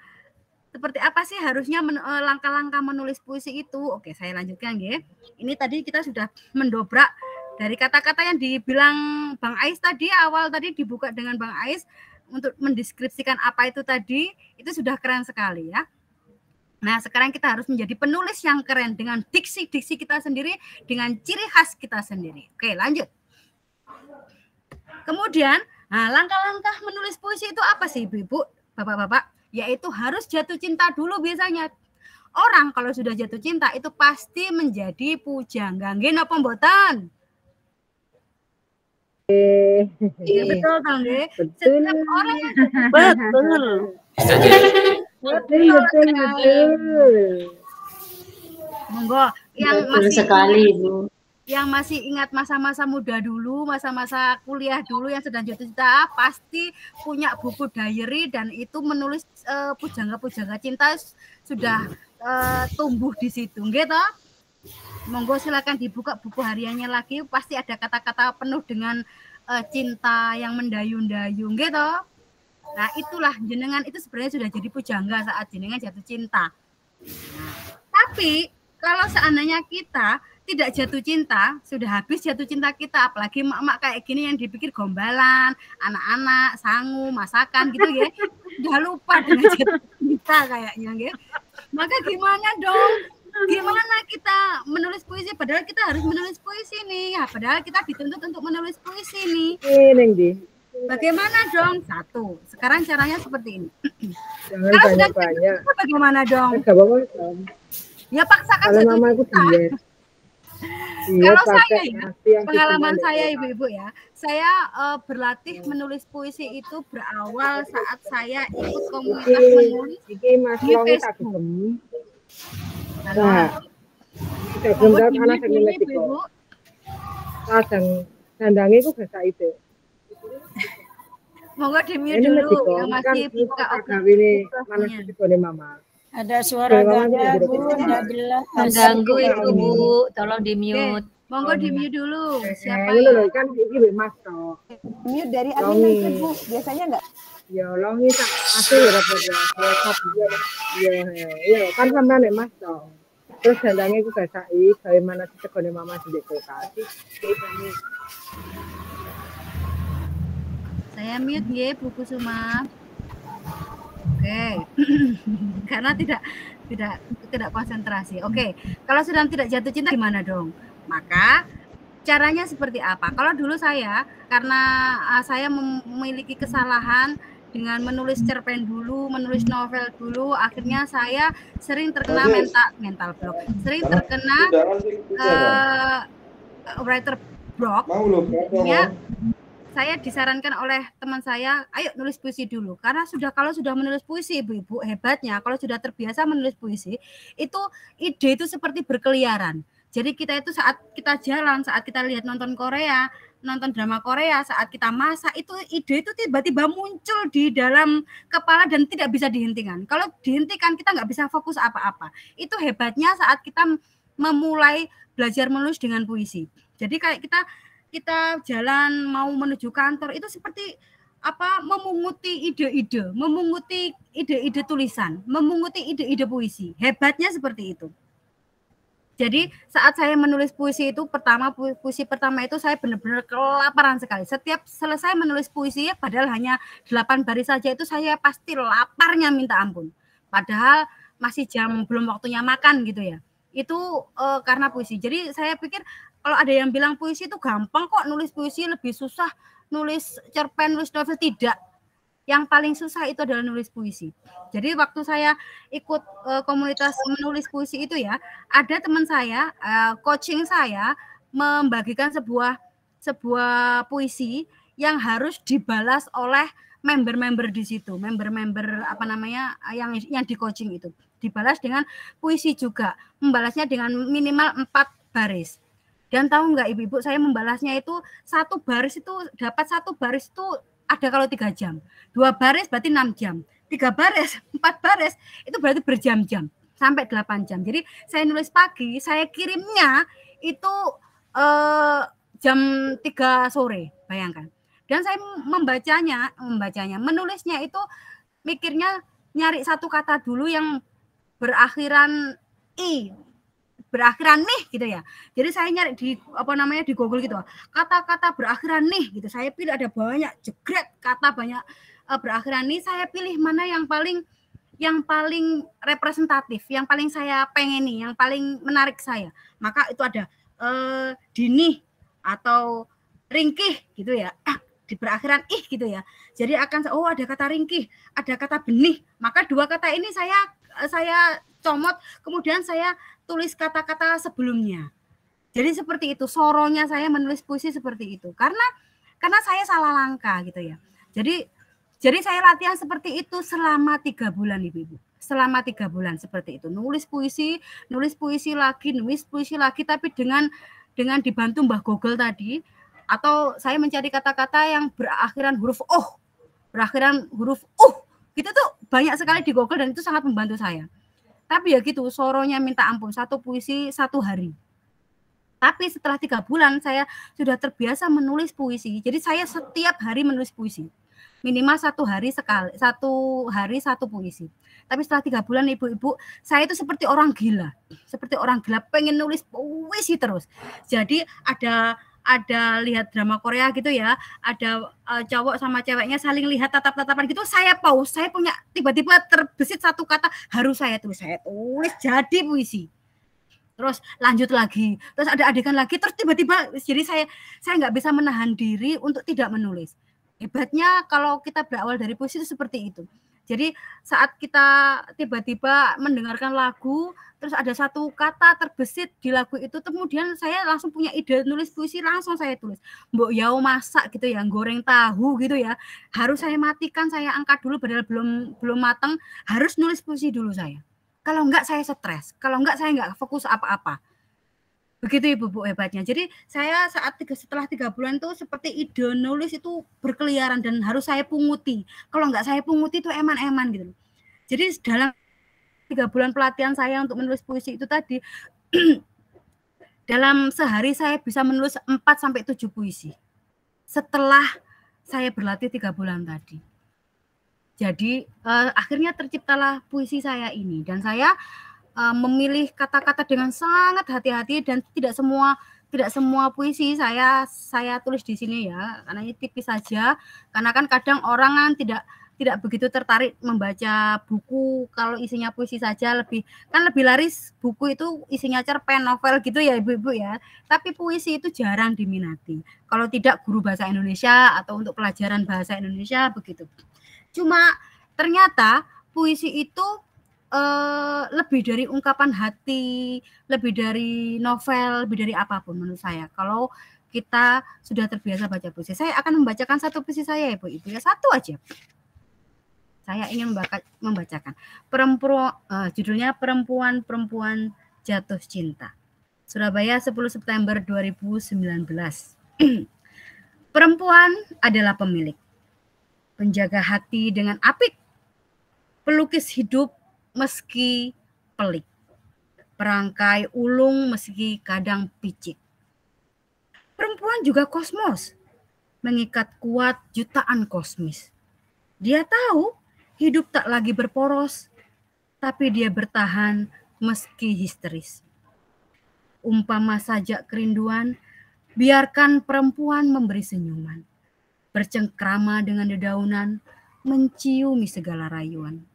seperti apa sih harusnya langkah-langkah menulis puisi itu? Oke, saya lanjutkan ya. Ini tadi kita sudah mendobrak dari kata-kata yang dibilang Bang Ais tadi, awal tadi dibuka dengan Bang Ais untuk mendeskripsikan apa itu tadi, itu sudah keren sekali ya. Nah, sekarang kita harus menjadi penulis yang keren dengan diksi-diksi kita sendiri, dengan ciri khas kita sendiri. Oke, lanjut. Kemudian, langkah-langkah menulis puisi itu apa sih, Ibu-ibu, Bapak-bapak? Yaitu harus jatuh cinta dulu biasanya. Orang kalau sudah jatuh cinta itu pasti menjadi pujangga. Nggih napa mboten? Iya betul kan nggih? Setiap orang yang Betul. Betul. Monggo yang Betul masih sekali, Bu. Yang masih ingat masa-masa muda dulu, masa-masa kuliah dulu yang sedang jatuh cinta, pasti punya buku diary dan itu menulis pujangga-pujangga cinta sudah tumbuh di situ, nggih toh? Monggo silakan dibuka buku hariannya lagi, pasti ada kata-kata penuh dengan cinta yang mendayu-dayu, nggih toh? Nah, itulah jenengan itu sebenarnya sudah jadi pujangga saat jenengan jatuh cinta. Nah, tapi kalau seandainya kita tidak jatuh cinta, sudah habis jatuh cinta kita, apalagi emak-emak kayak gini yang dipikir gombalan, anak-anak, sangu, masakan gitu ya, udah lupa dengan jatuh cinta kayaknya ya. Maka gimana dong? Gimana kita menulis puisi? Padahal kita harus menulis puisi nih, ya, padahal kita dituntut untuk menulis puisi nih. Bagaimana dong? Satu, sekarang caranya seperti ini. Kalau sudah banyak. Bagaimana dong? Ya paksakan kalau jatuh mama aku cinta. Iya, Kalau saya ya, pengalaman saya ibu-ibu ya, saya berlatih menulis puisi itu berawal saat saya ikut komunitas menulis di Facebook. Nah, anak ibu. Kadang dandange iku bahasa itu. Monggo di-mute Ini dulu Mediko, yang kan masih buka ini open mana mic-nya. sih boleh mama. Ada suara Boleh mama ganda, jadi Bu. Enggak jelas. Mengganggu itu Bu, tolong Oke, di-mute. monggo di-mute dulu. Siapa Ini ya? loh kan ini Mas toh. Mute dari admin Longi. aja Bu, biasanya enggak? Ya longi sak asli ya dapat ya. WhatsApp dia. Iya kan sampean nek Mas toh. Terus dandangnya itu gak sai, bagaimana sih tegone mama di kulkas. Saya mute nggih Bu Kusuma. Oke. Karena tidak konsentrasi. Oke. Kalau sudah tidak jatuh cinta gimana dong? Maka caranya seperti apa? Kalau dulu saya karena saya memiliki kesalahan dengan menulis cerpen dulu, menulis novel dulu, akhirnya saya sering terkena mental block, sering terkena writer block. Ya, saya disarankan oleh teman saya, ayo nulis puisi dulu. Karena kalau sudah menulis puisi, ibu-ibu, hebatnya kalau sudah terbiasa menulis puisi, itu ide itu seperti berkeliaran. Jadi kita itu saat kita jalan, saat kita lihat nonton Korea, nonton drama Korea, saat kita masak, itu ide itu tiba-tiba muncul di dalam kepala dan tidak bisa dihentikan. Kalau dihentikan kita nggak bisa fokus apa-apa. Itu hebatnya saat kita memulai belajar menulis dengan puisi. Jadi kayak kita jalan mau menuju kantor itu seperti memunguti ide-ide, memunguti ide-ide tulisan, memunguti ide-ide puisi. Hebatnya seperti itu. Jadi saat saya menulis puisi itu puisi pertama itu saya benar-benar kelaparan sekali. Setiap selesai menulis puisi padahal hanya 8 baris saja itu saya pasti laparnya minta ampun. Padahal masih belum waktunya makan gitu ya. Itu karena puisi. Jadi saya pikir kalau ada yang bilang puisi itu gampang kok, nulis puisi lebih susah nulis cerpen, nulis novel, tidak. Yang paling susah itu adalah nulis puisi. Jadi waktu saya ikut komunitas menulis puisi itu ya, ada teman saya, coaching saya membagikan sebuah puisi yang harus dibalas oleh member-member di situ, member-member yang di coaching itu. Dibalas dengan puisi juga, membalasnya dengan minimal 4 baris. Dan tahu nggak ibu-ibu, saya membalasnya itu 1 baris itu dapat 1 baris itu ada kalau 3 jam, 2 baris berarti 6 jam, 3 baris, 4 baris itu berarti berjam-jam sampai 8 jam. Jadi saya nulis pagi, saya kirimnya itu jam 3 sore, bayangkan. Dan saya membacanya, menulisnya itu mikirnya nyari satu kata dulu yang berakhiran i, berakhiran nih gitu ya. Jadi saya nyari di Google gitu. Kata-kata berakhiran nih gitu. Saya pilih ada banyak jegret kata banyak berakhiran nih, saya pilih mana yang paling representatif, yang paling saya pengeni, yang paling menarik saya. Maka itu ada dini atau ringkih gitu ya. Di berakhiran ih gitu ya. Jadi akan ada kata ringkih, ada kata benih. Maka 2 kata ini saya comot, kemudian saya tulis kata-kata sebelumnya. Jadi seperti itu, soronya saya menulis puisi seperti itu. Karena saya salah langkah gitu ya. Jadi saya latihan seperti itu selama 3 bulan ibu-ibu. Selama 3 bulan seperti itu. Nulis puisi lagi, tapi dengan dibantu Mbah Google tadi, atau saya mencari kata-kata yang berakhiran huruf gitu tuh banyak sekali di Google dan itu sangat membantu saya. Tapi ya gitu, soronya minta ampun, 1 puisi 1 hari. Tapi setelah 3 bulan saya sudah terbiasa menulis puisi. Jadi saya setiap hari menulis puisi. Minimal 1 hari sekali, 1 hari 1 puisi. Tapi setelah 3 bulan ibu-ibu, saya itu seperti orang gila. Seperti orang gila pengen nulis puisi terus. Jadi ada lihat drama Korea gitu ya, ada cowok sama ceweknya saling lihat tatap-tatapan gitu, saya pause, saya punya tiba-tiba terbesit 1 kata harus saya tulis jadi puisi. Terus lanjut lagi, terus ada adegan lagi, terus tiba-tiba jadi saya nggak bisa menahan diri untuk tidak menulis. Hebatnya kalau kita berawal dari puisi itu seperti itu. Jadi saat kita tiba-tiba mendengarkan lagu, terus ada 1 kata terbesit di lagu itu, kemudian saya langsung punya ide nulis puisi, langsung saya tulis. Mbok yau masak gitu ya, goreng tahu gitu ya, harus saya matikan, saya angkat dulu padahal belum matang, harus nulis puisi dulu saya. Kalau enggak saya stres, kalau enggak saya enggak fokus apa-apa. Begitu Ibu Bu hebatnya. Jadi saya setelah 3 bulan tuh seperti ide nulis itu berkeliaran dan harus saya punguti. Kalau nggak saya punguti itu eman-eman gitu. Jadi dalam 3 bulan pelatihan saya untuk menulis puisi itu tadi, dalam sehari saya bisa menulis 4-7 puisi. Setelah saya berlatih 3 bulan tadi. Jadi akhirnya terciptalah puisi saya ini dan saya memilih kata-kata dengan sangat hati-hati dan tidak semua puisi saya tulis di sini ya, karena ini tipis saja. Karena kan kadang orang kan tidak begitu tertarik membaca buku kalau isinya puisi saja, lebih laris buku itu isinya cerpen, novel gitu ya Ibu-ibu ya. Tapi puisi itu jarang diminati. Kalau tidak guru bahasa Indonesia atau untuk pelajaran bahasa Indonesia begitu. Cuma ternyata puisi itu lebih dari ungkapan hati, lebih dari novel, lebih dari apapun menurut saya. Kalau kita sudah terbiasa baca puisi, saya akan membacakan satu puisi saya Ibu-ibu ya, satu aja. Saya ingin membacakan. Judulnya Perempuan-Perempuan Jatuh Cinta. Surabaya 10 September 2019. Perempuan adalah pemilik, penjaga hati dengan apik, pelukis hidup meski pelik, perangkai ulung meski kadang picik. Perempuan juga kosmos, mengikat kuat jutaan kosmis. Dia tahu hidup tak lagi berporos, tapi dia bertahan meski histeris. Umpama sajak kerinduan, biarkan perempuan memberi senyuman, bercengkrama dengan dedaunan, menciumi segala rayuan.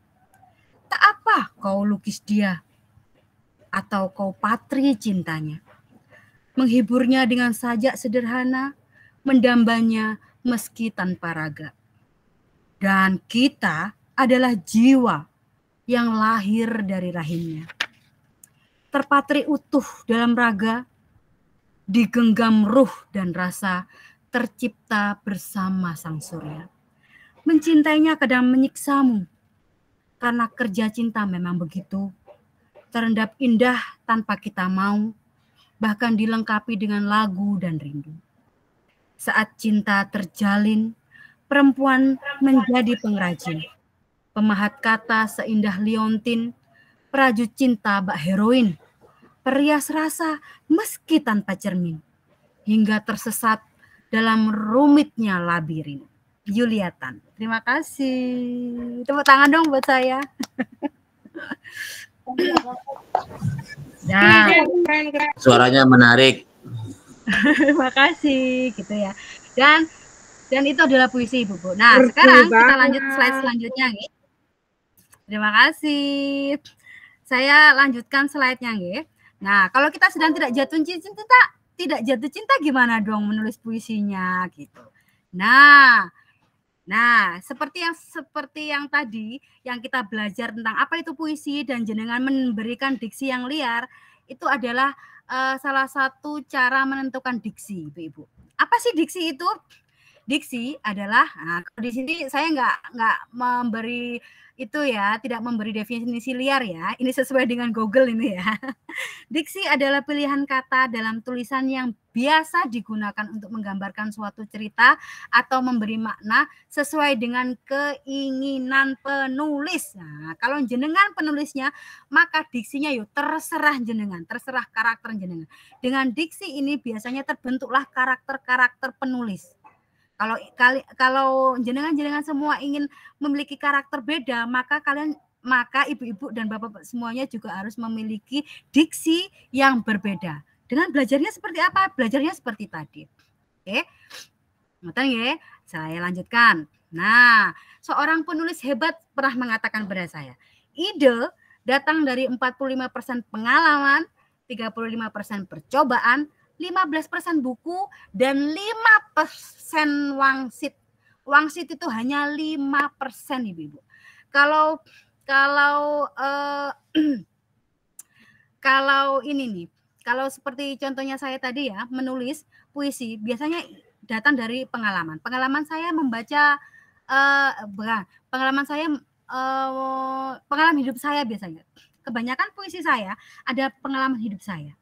Tak apa kau lukis dia, atau kau patri cintanya. Menghiburnya dengan sajak sederhana, mendambanya meski tanpa raga. Dan kita adalah jiwa yang lahir dari rahimnya. Terpatri utuh dalam raga, digenggam ruh dan rasa, tercipta bersama sang surya. Mencintainya kadang menyiksamu, karena kerja cinta memang begitu. Terendap indah tanpa kita mau, bahkan dilengkapi dengan lagu dan rindu. Saat cinta terjalin, perempuan menjadi pengrajin. Pemahat kata seindah liontin, perajut cinta bak heroin. Perias rasa meski tanpa cermin, hingga tersesat dalam rumitnya labirin. Yuliatan. Terima kasih. Tepuk tangan dong buat saya. Nah. Suaranya menarik. Terima kasih gitu ya. Dan itu adalah puisi Ibu Bu. Nah, sekarang kita lanjut slide selanjutnya nih. Terima kasih. Saya lanjutkan slide-nya nggih. Nah, kalau kita sedang tidak jatuh cinta gimana dong menulis puisinya gitu. Nah, seperti yang tadi yang kita belajar tentang apa itu puisi dan jenengan memberikan diksi yang liar, itu adalah salah satu cara menentukan diksi, Ibu-ibu. Apa sih diksi itu? Diksi adalah, di sini saya nggak memberi itu ya, tidak memberi definisi liar ya. Ini sesuai dengan Google ini ya. Diksi adalah pilihan kata dalam tulisan yang biasa digunakan untuk menggambarkan suatu cerita atau memberi makna sesuai dengan keinginan penulis. Nah, kalau jenengan penulisnya, maka diksinya yuk terserah jenengan, terserah karakter jenengan. Dengan diksi ini biasanya terbentuklah karakter-karakter penulis. Kalau jenengan semua ingin memiliki karakter beda, maka ibu-ibu dan bapak semuanya juga harus memiliki diksi yang berbeda. Dengan belajarnya seperti apa? Belajarnya seperti tadi. Oke. Ngoten nggih, saya lanjutkan. Nah, seorang penulis hebat pernah mengatakan pada saya, ide datang dari 45% pengalaman, 35% percobaan, 15% buku, dan 5% wangsit. Wangsit itu hanya 5%, Ibu-ibu. Kalau ini nih, kalau seperti contohnya saya tadi ya, menulis puisi biasanya datang dari pengalaman. Pengalaman saya membaca pengalaman hidup saya biasanya. Kebanyakan puisi saya ada pengalaman hidup saya.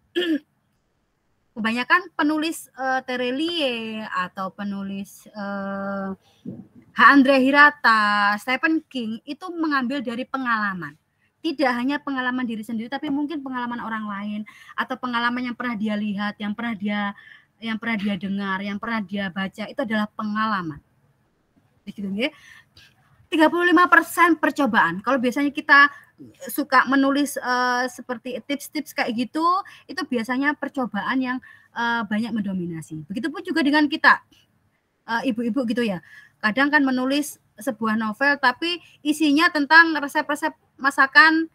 kebanyakan penulis Terelie atau penulis Andre Hirata, Stephen King itu mengambil dari pengalaman. Tidak hanya pengalaman diri sendiri, tapi mungkin pengalaman orang lain atau pengalaman yang pernah dia lihat, yang pernah dia dengar, yang pernah dia baca, itu adalah pengalaman. Begitu ya. 35% percobaan. Kalau biasanya kita suka menulis seperti tips-tips kayak gitu, itu biasanya percobaan yang banyak mendominasi. Begitupun juga dengan kita, ibu-ibu gitu ya. Kadang kan menulis sebuah novel, tapi isinya tentang resep-resep masakan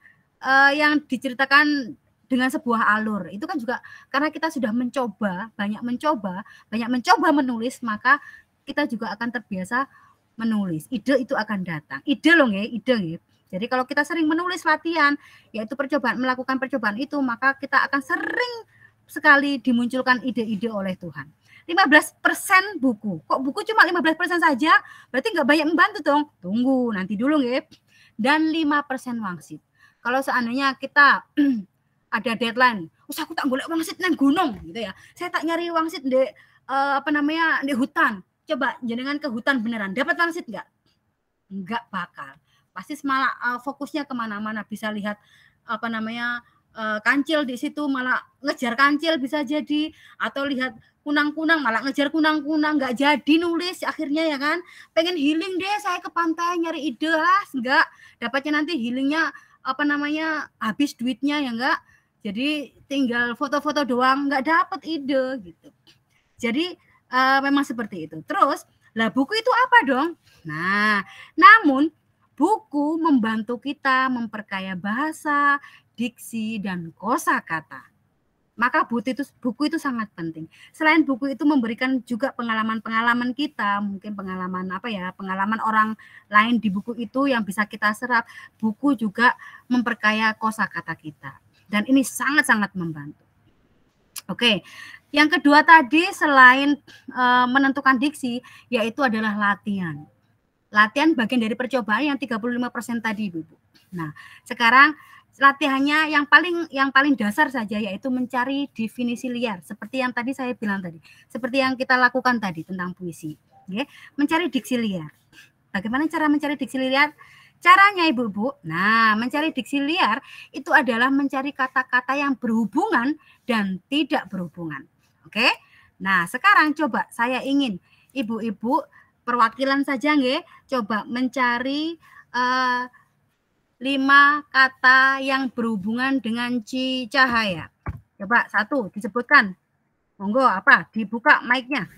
yang diceritakan dengan sebuah alur. Itu kan juga karena kita sudah banyak mencoba menulis, maka kita juga akan terbiasa menulis. Ide itu akan datang. Ide loh nggih, ide nggih. Jadi kalau kita sering menulis latihan, yaitu melakukan percobaan itu, maka kita akan sering sekali dimunculkan ide-ide oleh Tuhan. 15% buku. Kok buku cuma 15% saja? Berarti nggak banyak membantu dong. Tunggu, nanti dulu nggih. Dan 5% wangsit. Kalau seandainya kita ada deadline, aku tak golek wangsit nang gunung gitu ya. Saya tak nyari wangsit di di hutan. Coba jenengan ke hutan beneran, dapat wangsit nggak? Nggak bakal. Pasti malah fokusnya kemana-mana, bisa lihat kancil di situ, malah ngejar kancil bisa jadi, atau lihat kunang-kunang malah ngejar kunang-kunang, nggak jadi nulis akhirnya ya kan. Pengen healing deh saya ke pantai nyari ide, enggak, dapatnya nanti healingnya habis duitnya ya enggak. Jadi tinggal foto-foto doang, nggak dapat ide gitu. Jadi memang seperti itu. Terus, lah buku itu apa dong? Nah, namun buku membantu kita memperkaya bahasa, diksi, dan kosakata. Maka buku itu sangat penting. Selain buku itu memberikan juga pengalaman-pengalaman kita, mungkin pengalaman orang lain di buku itu yang bisa kita serap. Buku juga memperkaya kosakata kita. Dan ini sangat-sangat membantu. Oke, yang kedua tadi selain menentukan diksi, yaitu adalah latihan. Latihan bagian dari percobaan yang 35% tadi, Ibu. Nah, sekarang latihannya yang paling dasar saja, yaitu mencari definisi liar, seperti yang tadi saya bilang tadi, seperti yang kita lakukan tadi tentang puisi. Oke, mencari diksi liar. Bagaimana cara mencari diksi liar? Caranya Ibu-ibu, nah mencari diksi liar itu adalah mencari kata-kata yang berhubungan dan tidak berhubungan. Oke, nah sekarang coba saya ingin Ibu-ibu perwakilan saja nggih, coba mencari 5 kata yang berhubungan dengan cahaya. Coba 1 disebutkan. Monggo apa? Dibuka mic-nya.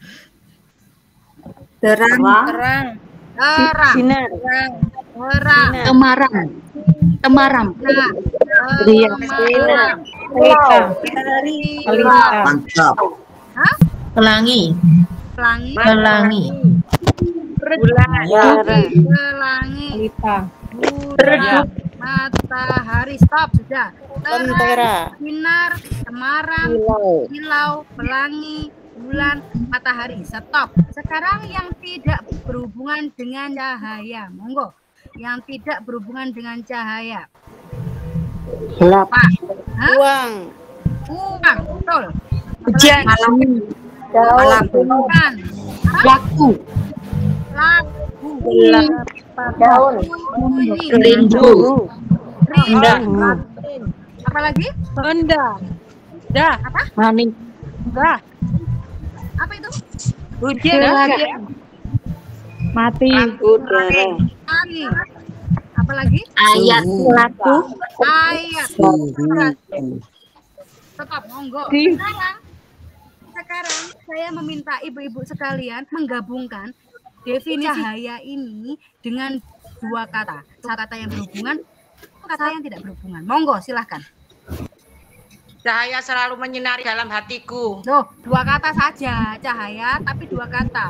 Terang. Sinar. Terang. Temaram. Mantap. Pelangi. Pelangi. Pelangi. Matahari. Stop sudah. Terang, sinar, temaram, kilau, pelangi, bulan, matahari. Stop. Sekarang yang tidak berhubungan dengan cahaya. Monggo. Yang tidak berhubungan dengan cahaya. Gelap. Uang. Betul. Hujan. Bukan. Lagu. Daun. Rindu. Indah. Apa lagi? Rendah. Apa? Manik. Apa itu? Hujan. Mati. Udara. Apa lagi? Ayat. Lagu. Ayat. Tetap monggo. Sekarang saya meminta ibu-ibu sekalian menggabungkan definisi cahaya ini dengan 2 kata. Kata yang berhubungan, kata yang tidak berhubungan. Monggo, silahkan. Cahaya selalu menyinari dalam hatiku. Loh, 2 kata saja cahaya, tapi 2 kata.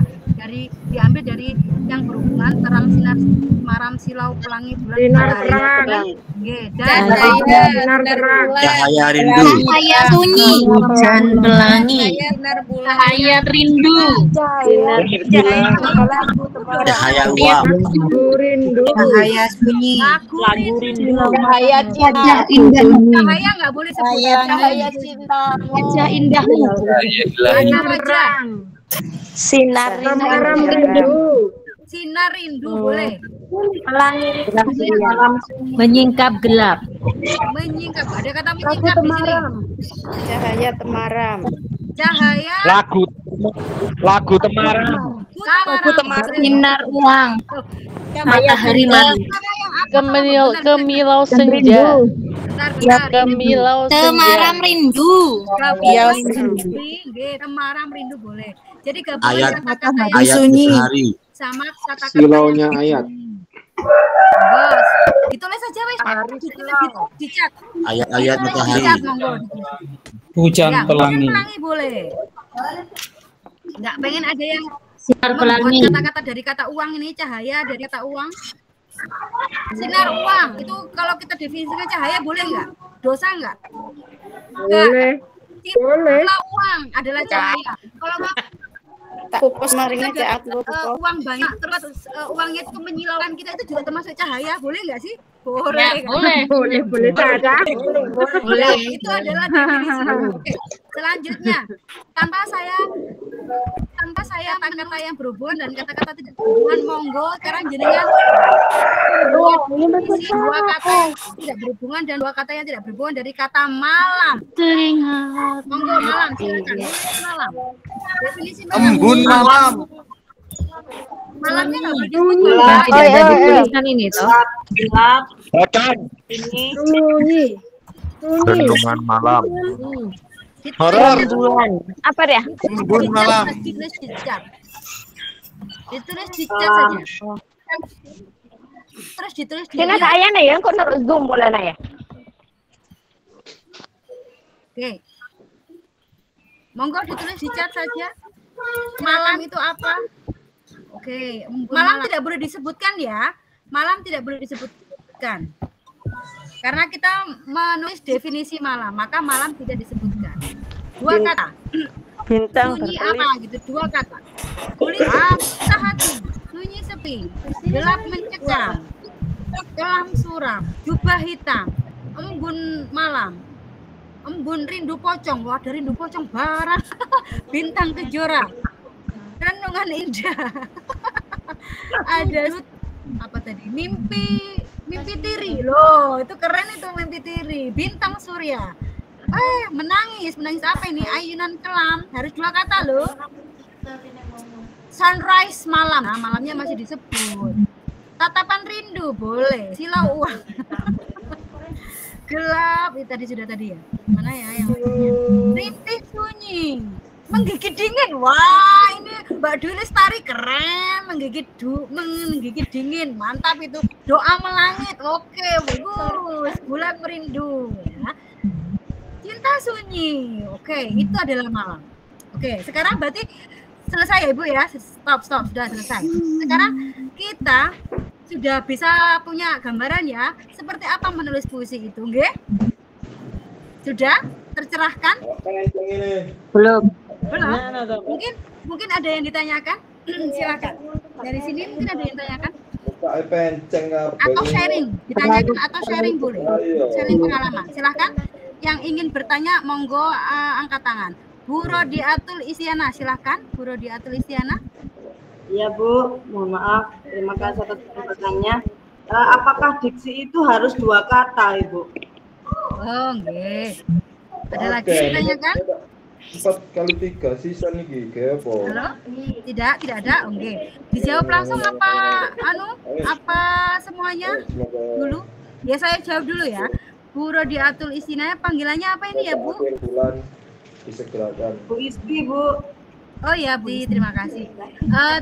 diambil dari yang berhubungan terang sinar maram silau pelangi bulan Sinar matahari. terang. Nggih, dan Sinar terang. Cahaya rindu. Cahaya sunyi. Hujan pelangi. Cahaya rindu. Cahaya uang. Lagu rindu. Cahaya sunyi. lagu rindu. Cahaya cinta. Wajah indah. Cahaya nggak boleh sebut Cahaya cinta. Wajah indah. Warna wajah. Sinar Maram rindu. Sinar rindu boleh. pelangi Menyingkap gelap. Menyingkap, ada kata menyingkap di sini. cahaya temaram. Cahaya Lagu Temaram. Sinar uang. Matahari malam. Kemilau senja. Kemilau senja. Temaram rindu. Temaram rindu boleh. Jadi gabungan Ayat kata-kata yang ayat matahari. sama kata-kata Silaunya ayat. Bos, ditulis saja wes. Ditulis di chat. Ayat-ayat matahari. Hujan Ya, pelangi. pelangi boleh. Nggak pengen ada yang Sinar membuat pelangi. kata-kata dari kata uang ini, cahaya dari kata uang. Sinar uang itu kalau kita definisikan cahaya boleh nggak? Dosa nggak? Boleh. Boleh. Kalau uang adalah cahaya. Kalau Fokus marinya uang banyak terus uangnya itu menyilaukan kita itu juga termasuk cahaya, boleh nggak sih? Boleh. Boleh saja. Boleh. Itu adalah definisi. Oke. Selanjutnya, tanpa saya kata-kata yang berhubungan dan kata-kata tidak berhubungan, monggo sekarang jenengan isi dua kata yang tidak berhubungan dan dua kata yang tidak berhubungan dari kata malam. Monggo malam, silakan. Malam. Definisi malam. Embun malam. Malamnya nggak boleh Yang tidak ada di tulisan ini toh. Gelap. Sunyi. Renungan malam. Horor. Apa dia? Embun malam. Ditulis di chat. Ditulis di chat saja. Terus ditulis di Kena saya nih ya, kok naruh zoom boleh ya? Oke. Monggo ditulis di chat saja. Malam itu apa? Oke, malam tidak boleh disebutkan ya. Malam tidak boleh disebutkan. Karena kita menulis definisi malam, maka malam tidak disebutkan. Dua kata. Bintang Sunyi apa gitu, dua kata. Kulit hati, sunyi sepi, gelap mencekam, kelam suram, jubah hitam, embun malam, embun rindu pocong. Wah, ada rindu pocong barang. Bintang kejora, renungan indah. Ada apa tadi? Mimpi tiri loh, itu keren itu mimpi tiri. Bintang surya. Menangis apa ini? Ayunan kelam, harus dua kata loh. Sunrise malam, nah malamnya masih disebut. Tatapan rindu boleh, silau uang. Gelap, itu tadi ya. Mana ya yang lainnya? Rintih sunyi, menggigit dingin. Wah, ini Mbak Dwi Lestari keren, menggigit dingin, mantap itu. Doa melangit, oke, bagus. Bulan merindu, ya. Cinta sunyi, oke, itu adalah malam. Oke, sekarang berarti selesai ya Ibu ya, stop, sudah selesai. Sekarang kita sudah bisa punya gambaran ya, seperti apa menulis puisi itu, nggih? Sudah tercerahkan? Belum. Mungkin ada yang ditanyakan? Silakan. Dari sini mungkin ada yang ditanyakan? Atau sharing, ditanyakan atau sharing boleh. Sharing pengalaman. Silakan. Yang ingin bertanya monggo angkat tangan. Bu Rodiatul Isyana, silakan. Bu Rodiatul Isyana. Iya Bu, mohon maaf. Terima kasih atas kesempatannya. Apakah diksi itu harus dua kata, Ibu? Oh, nggih. Ada lagi ditanyakan? 4 x 3 sisa nih apa? Halo? Tidak ada. Oke. Dijawab langsung apa semuanya dulu? Ya saya jawab dulu ya. Bu Rodiatul Isyana, panggilannya apa ini ya Bu? Bulan disegerakan. Bu Isti, Bu. Oh ya Bu, terima kasih.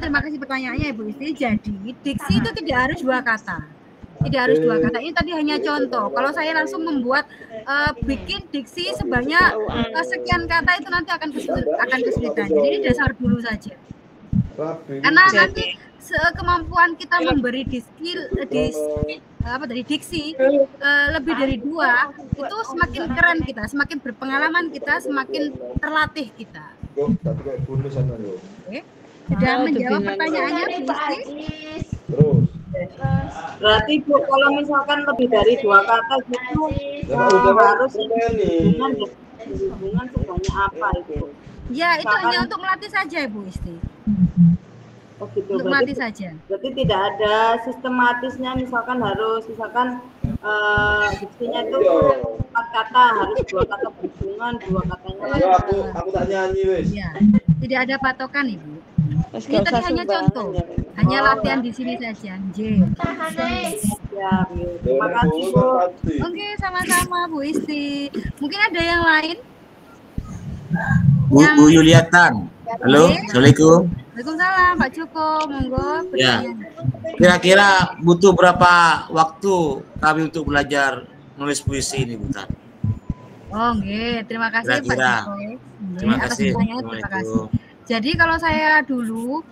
Terima kasih pertanyaannya Bu Isti. Jadi diksi itu tidak harus dua kata. Tidak harus dua kata. Ini tadi hanya contoh. Kalau saya langsung membuat bikin diksi sebanyak sekian kata itu nanti akan kesulitan. Jadi dasar dulu saja. Rabi. Karena nanti kemampuan kita memberi diksi lebih dari 2 itu semakin keren kita, semakin berpengalaman kita, semakin terlatih kita. Tapi kayak bonus sana yo. Oke. Sudah menjawab pertanyaannya, Bu Isti? Terus. Berarti Bu, kalau misalkan lebih dari 2 kata gitu harus hubungan sebanyak apa itu? Ya, itu hanya untuk melatih saja, Bu Isti. Oh gitu. Untuk melatih saja. Berarti tidak ada sistematisnya, misalkan diksinya itu 4 kata, harus 2 kata berhubungan, 2 katanya lagi. Aku tak nyanyi wes. Ya, tidak ada patokan, Ibu. Ini tadi hanya contoh, hanya latihan di sini saja. Ya, terima kasih Bu. Oke, sama-sama Bu Isti. Mungkin ada yang lain? Bu Yuliatan. Halo, Assalamualaikum. Waalaikumsalam, Pak Joko. Monggo. Ya. Kira-kira butuh berapa waktu kami untuk belajar nulis puisi ini, Bu Tan? Oh, nggih. Terima kasih Pak Joko. Terima Atas kasih. pertanyaannya, terima kasih. Jadi kalau saya dulu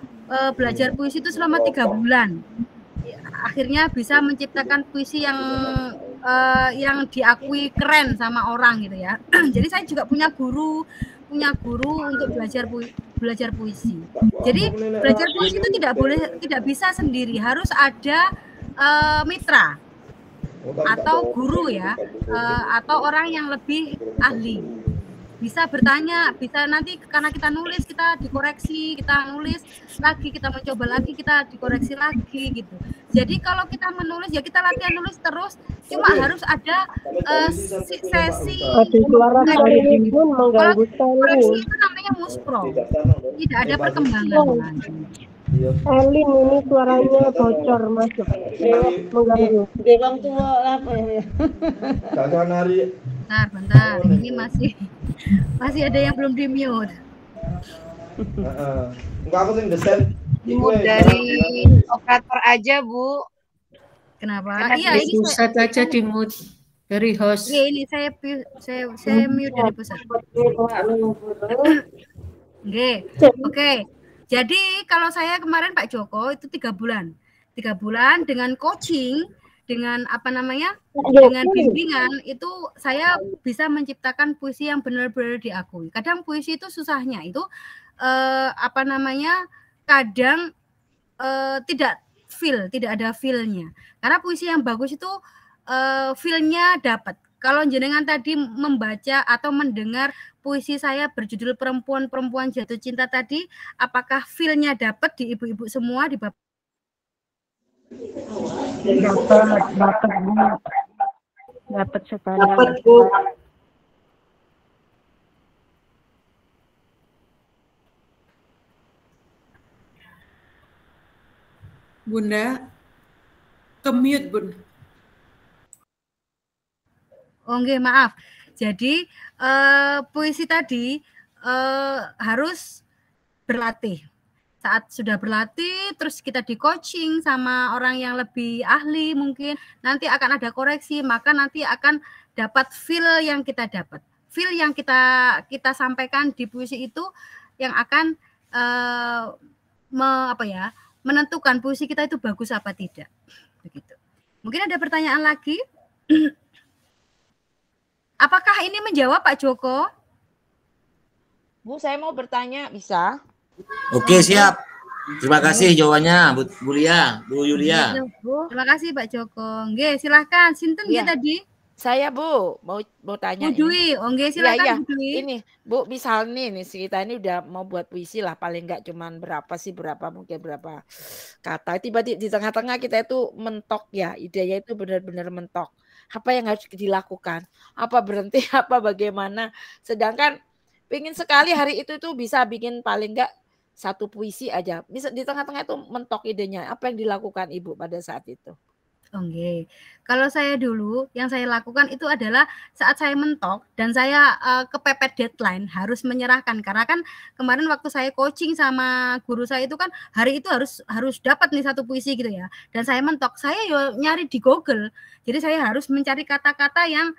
belajar puisi itu selama 3 bulan. Akhirnya bisa menciptakan puisi yang diakui keren sama orang gitu ya. Jadi saya juga punya guru untuk belajar puisi. Jadi belajar puisi itu tidak bisa sendiri, harus ada mitra atau guru ya, atau orang yang lebih ahli. Bisa bertanya, bisa nanti karena kita nulis kita dikoreksi, kita nulis lagi, kita mencoba lagi, kita dikoreksi lagi gitu. Jadi kalau kita menulis ya kita latihan nulis terus, cuma harus ada sesi koreksi itu namanya muspro. Tidak ada perkembangan. Elin ini suaranya bocor masuk. Mengganggu. Dewan tua apa ya? Kakak nari. Bentar. Ini masih ada yang belum di mute. Enggak, aku sing desain. Mute dari operator aja, Bu. Kenapa? Iya, ini pusat aja di mute dari host. Iya, ini saya mute dari pusat. Oke. Jadi kalau saya kemarin Pak Joko itu 3 bulan. 3 bulan dengan coaching, dengan dengan bimbingan itu saya bisa menciptakan puisi yang benar-benar diakui. Kadang puisi itu susahnya itu kadang tidak ada feel-nya. Karena puisi yang bagus itu feel-nya dapat. Kalau jenengan tadi membaca atau mendengar puisi saya berjudul Perempuan Jatuh Cinta tadi, apakah feel-nya dapat di ibu-ibu semua, di bapak? Dapat sekali. Dapat, Bu. Bunda, ke-mute, Bun. Oh, nggih, maaf. Jadi puisi tadi harus berlatih. Saat sudah berlatih, terus kita di coaching sama orang yang lebih ahli mungkin, nanti akan ada koreksi, maka nanti akan dapat feel yang kita dapat. Feel yang kita sampaikan di puisi itu yang akan menentukan puisi kita itu bagus apa tidak. Begitu. Mungkin ada pertanyaan lagi? Apakah ini menjawab Pak Joko? Bu, saya mau bertanya, bisa? Oke, siap. Terima kasih jawabannya, Bu Lia, Bu Yulia. Terima kasih Pak Joko. Nggih, silahkan. Sinten nggih tadi? Saya, Bu, mau tanya. Bu Dwi, nggih silakan Bu Dwi. Ini, Bu, misal nih kita ini udah mau buat puisi lah, paling enggak cuman berapa kata. Tiba-tiba di tengah-tengah kita itu mentok ya, idenya itu benar-benar mentok. Apa yang harus dilakukan? Apa berhenti? Apa bagaimana? Sedangkan pengen sekali hari itu tuh bisa bikin paling enggak 1 puisi aja. Bisa di tengah-tengah itu mentok idenya. Apa yang dilakukan Ibu pada saat itu? Oke. Kalau saya dulu yang saya lakukan itu adalah saat saya mentok dan saya kepepet deadline harus menyerahkan, karena kan kemarin waktu saya coaching sama guru saya itu kan hari itu harus dapat nih 1 puisi gitu ya. Dan saya mentok, saya nyari di Google. Jadi saya harus mencari kata-kata yang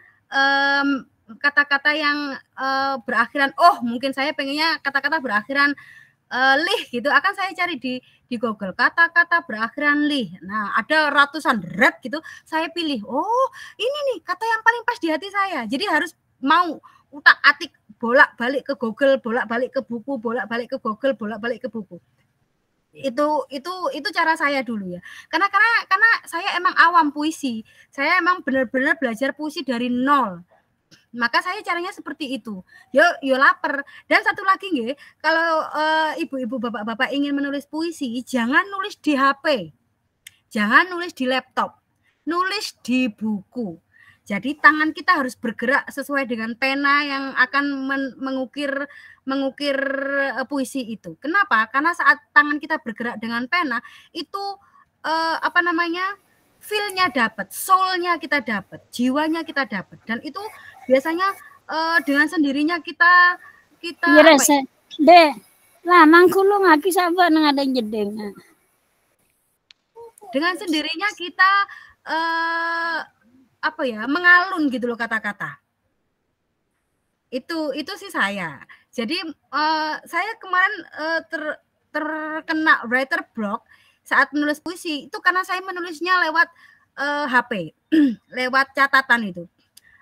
berakhiran mungkin saya pengennya kata-kata berakhiran lih gitu akan saya cari di Google kata-kata berakhiran lih. Nah, ada ratusan red gitu. Saya pilih, oh ini nih kata yang paling pas di hati saya. Jadi harus mau utak-atik bolak-balik ke Google, bolak-balik ke buku, bolak-balik ke Google, bolak-balik ke buku. Itu cara saya dulu ya. Karena saya emang awam puisi. Saya emang benar-benar belajar puisi dari nol. Maka saya caranya seperti itu. Yo lapar. Dan satu lagi nggih, kalau ibu-ibu bapak-bapak ingin menulis puisi, jangan nulis di HP. Jangan nulis di laptop. Nulis di buku. Jadi tangan kita harus bergerak sesuai dengan pena yang akan mengukir puisi itu. Kenapa? Karena saat tangan kita bergerak dengan pena itu feel-nya dapat, soul-nya kita dapat, jiwanya kita dapat, dan itu biasanya dengan sendirinya kita Iya rasa deh lah mangkulu ngaki sabar nang ada jedeng. Dengan sendirinya kita mengalun gitu loh kata-kata. Itu sih saya. Jadi saya kemarin terkena writer block saat menulis puisi itu karena saya menulisnya lewat HP, lewat catatan itu.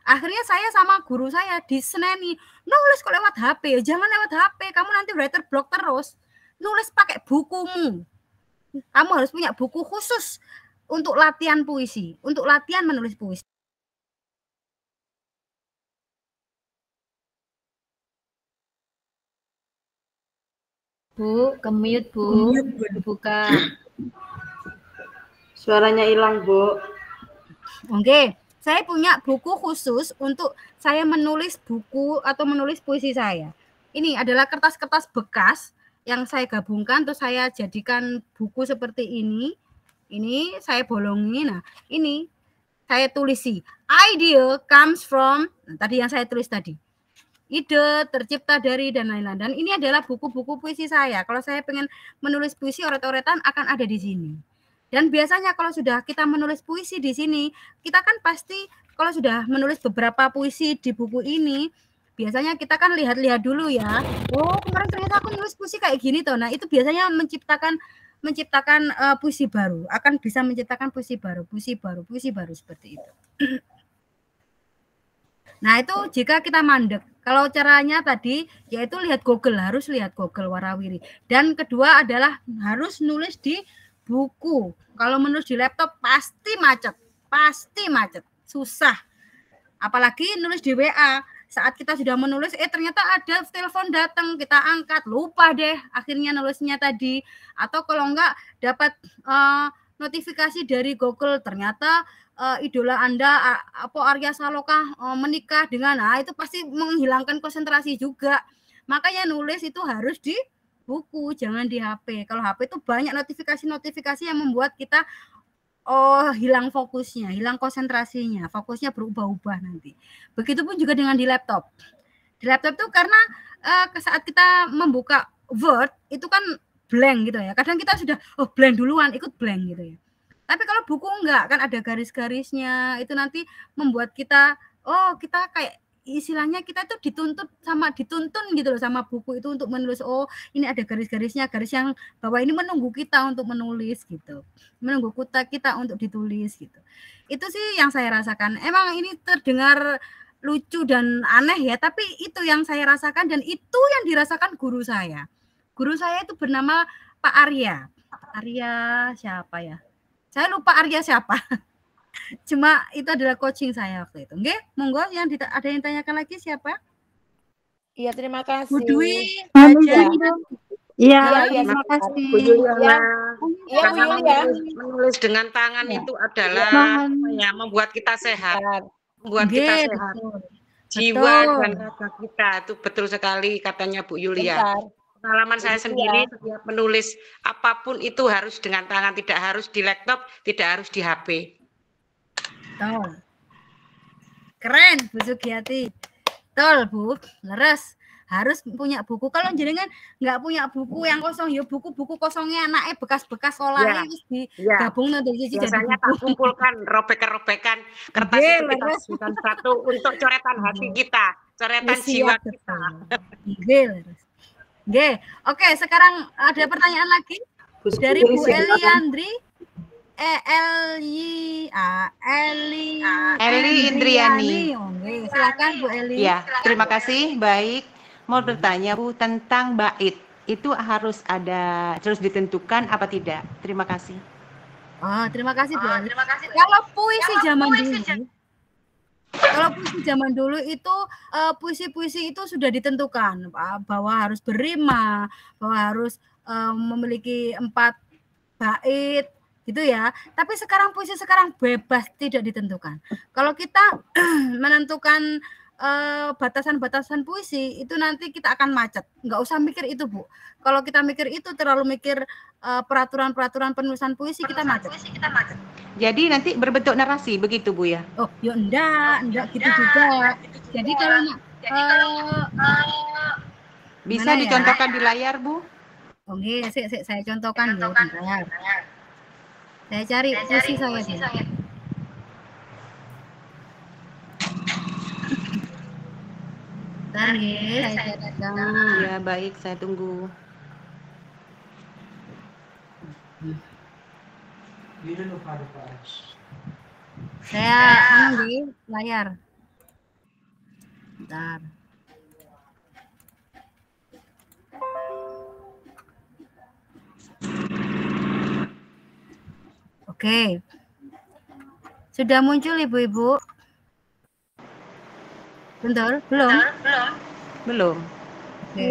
Akhirnya saya sama guru saya diseneni, nulis kok lewat HP, jangan lewat HP, kamu nanti writer block terus. Nulis pakai bukumu. Kamu harus punya buku khusus untuk latihan puisi, untuk latihan menulis puisi. Bu, ke-mute Bu, dibuka. Suaranya hilang, Bu. Oke, saya punya buku khusus untuk saya menulis buku atau menulis puisi saya. Ini adalah kertas-kertas bekas yang saya gabungkan terus saya jadikan buku seperti ini. Ini saya bolongi. Nah, ini saya tulisi. Idea comes from, tadi yang saya tulis tadi. Ide tercipta dari dan lain-lain. Dan ini adalah buku-buku puisi saya. Kalau saya pengen menulis puisi oret-oretan akan ada di sini. Dan biasanya kalau sudah kita menulis puisi di sini, kita kan pasti kalau sudah menulis beberapa puisi di buku ini, biasanya kita kan lihat-lihat dulu ya. Oh, kemarin ternyata aku nulis puisi kayak gini toh. Nah, itu biasanya menciptakan puisi baru, akan bisa menciptakan puisi baru seperti itu. Nah, itu jika kita mandek. Kalau caranya tadi yaitu lihat Google, harus lihat Google warawiri. Dan kedua adalah harus nulis di buku. Kalau menulis di laptop pasti macet, susah. Apalagi nulis di WA. Saat kita sudah menulis, ternyata ada telepon datang, kita angkat, lupa deh akhirnya nulisnya tadi. Atau kalau enggak dapat notifikasi dari Google, ternyata idola Anda Arya Saloka menikah dengan, itu pasti menghilangkan konsentrasi juga. Makanya nulis itu harus di buku, jangan di HP. Kalau HP itu banyak notifikasi yang membuat kita hilang fokusnya, hilang konsentrasinya, fokusnya berubah-ubah nanti. Begitupun juga dengan di laptop. Di laptop tuh karena saat kita membuka Word itu kan blank gitu ya. Kadang kita sudah blank duluan, ikut blank gitu ya. Tapi kalau buku enggak, kan ada garis-garisnya. Itu nanti membuat kita kita kayak istilahnya kita itu dituntun gitu loh sama buku itu untuk menulis. Oh, ini ada garis-garisnya, garis yang bawah ini menunggu kita untuk menulis gitu. Menunggu kita untuk ditulis gitu. Itu sih yang saya rasakan. Emang ini terdengar lucu dan aneh ya, tapi itu yang saya rasakan dan itu yang dirasakan guru saya. Guru saya itu bernama Pak Arya. Arya siapa ya? Saya lupa Arya siapa. Cuma itu adalah coaching saya waktu itu. Oke, monggo yang ada yang tanyakan lagi siapa? Iya, terima kasih. Bu Dwi. Iya, terima kasih. Bu Yulia. Iya, Bu Yulia. Menulis dengan tangan itu adalah membuat kita sehat. Membuat kita sehat. Jiwa dan raga kita itu betul sekali katanya Bu Yulia. Pengalaman saya sendiri setiap menulis apapun itu harus dengan tangan, tidak harus di laptop, tidak harus di HP. Keren Bu Sugiyati. Betul Bu, leres. Harus punya buku. Kalau jenengan nggak punya buku yang kosong, ya buku-buku kosongnya anaknya bekas-bekas sekolahnya terus digabung nanti biasanya tak kumpulkan robekan-robekan kertas itu kita jadikan satu untuk coretan hati kita, coretan jiwa kita. Oke, oke, sekarang ada pertanyaan lagi dari Bu Eliandri. Eli Indriani. Oke, silakan Bu Eli. Ya, terima kasih. Baik. Mau bertanya Bu tentang bait. Itu harus ditentukan apa tidak? Terima kasih. Oh, terima kasih Bu Eli. Kalau puisi zaman dulu itu puisi-puisi itu sudah ditentukan bahwa harus berrima, bahwa harus memiliki 4 bait gitu ya. Tapi sekarang puisi sekarang bebas, tidak ditentukan. Kalau kita menentukan batasan-batasan puisi itu nanti kita akan macet. Nggak usah mikir itu, Bu. Kalau kita mikir itu, terlalu mikir peraturan-peraturan penulisan puisi, kita macet. Jadi nanti berbentuk narasi begitu Bu ya? Oh, ya enggak gitu juga. Jadi kalau bisa dicontohkan di layar Bu? Oke, saya contohkan ya di layar. Saya cari puisi saya dulu. Bentar ya, saya cari. Ya baik, saya tunggu. Saya di layar. Bentar. Oke. Sudah muncul Ibu-ibu? Bentar, belum? Belum. Oke.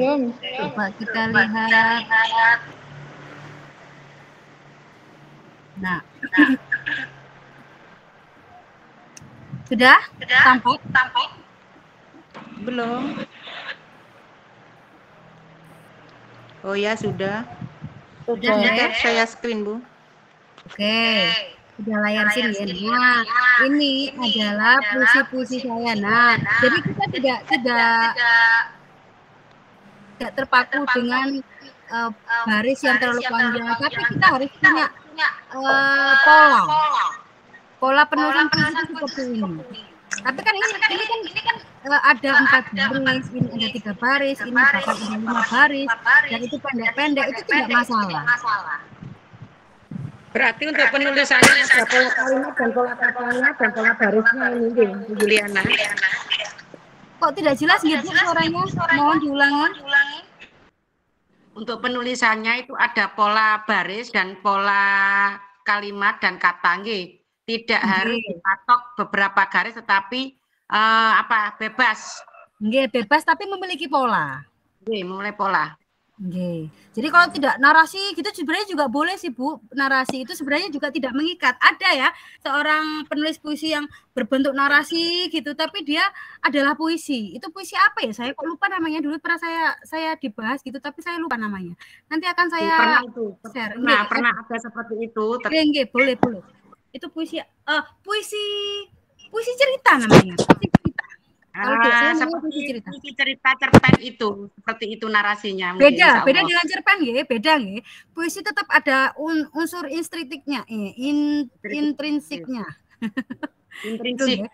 Coba kita lihat. Nah. Sudah? Tampak? Belum. Oh ya, sudah. Sudah ya? Saya screen, Bu. Oke. Sudah layar sini. Nah, ini adalah puisi-puisi saya. Nah, jadi kita tidak terpaku dengan baris yang terlalu panjang, tapi kita harus punya pola penulisan puisi itu seperti ini. Tapi kan ini kan ada 4 baris, ini ada 3 baris, ini bahkan ada 5 baris, dan itu pendek-pendek, itu tidak masalah. Berarti untuk penulisannya ada pola kalimat dan pola katanya dan pola barisnya ini, Bu Juliana. Kok tidak jelas gitu suaranya? Mohon diulangi. Untuk penulisannya itu ada pola baris dan pola kalimat dan kata, nggih. Tidak harus dipatok beberapa garis, tetapi bebas. Nggih, bebas tapi memiliki pola. Nggih, memiliki pola. Nggih. Jadi kalau tidak narasi gitu sebenarnya juga boleh sih Bu. Narasi itu sebenarnya juga tidak mengikat. Ada ya seorang penulis puisi yang berbentuk narasi gitu, tapi dia adalah puisi. Itu puisi apa ya? Saya kok lupa namanya, dulu pernah saya dibahas gitu, tapi saya lupa namanya. Nanti akan saya share. Nah, pernah ada seperti itu. Nggih, boleh. Itu puisi puisi cerita namanya. Seperti cerita cerpen itu, seperti itu narasinya. Beda dengan cerpen ya, beda ya. Puisi tetap ada unsur intrinsik-nya. Intrinsik.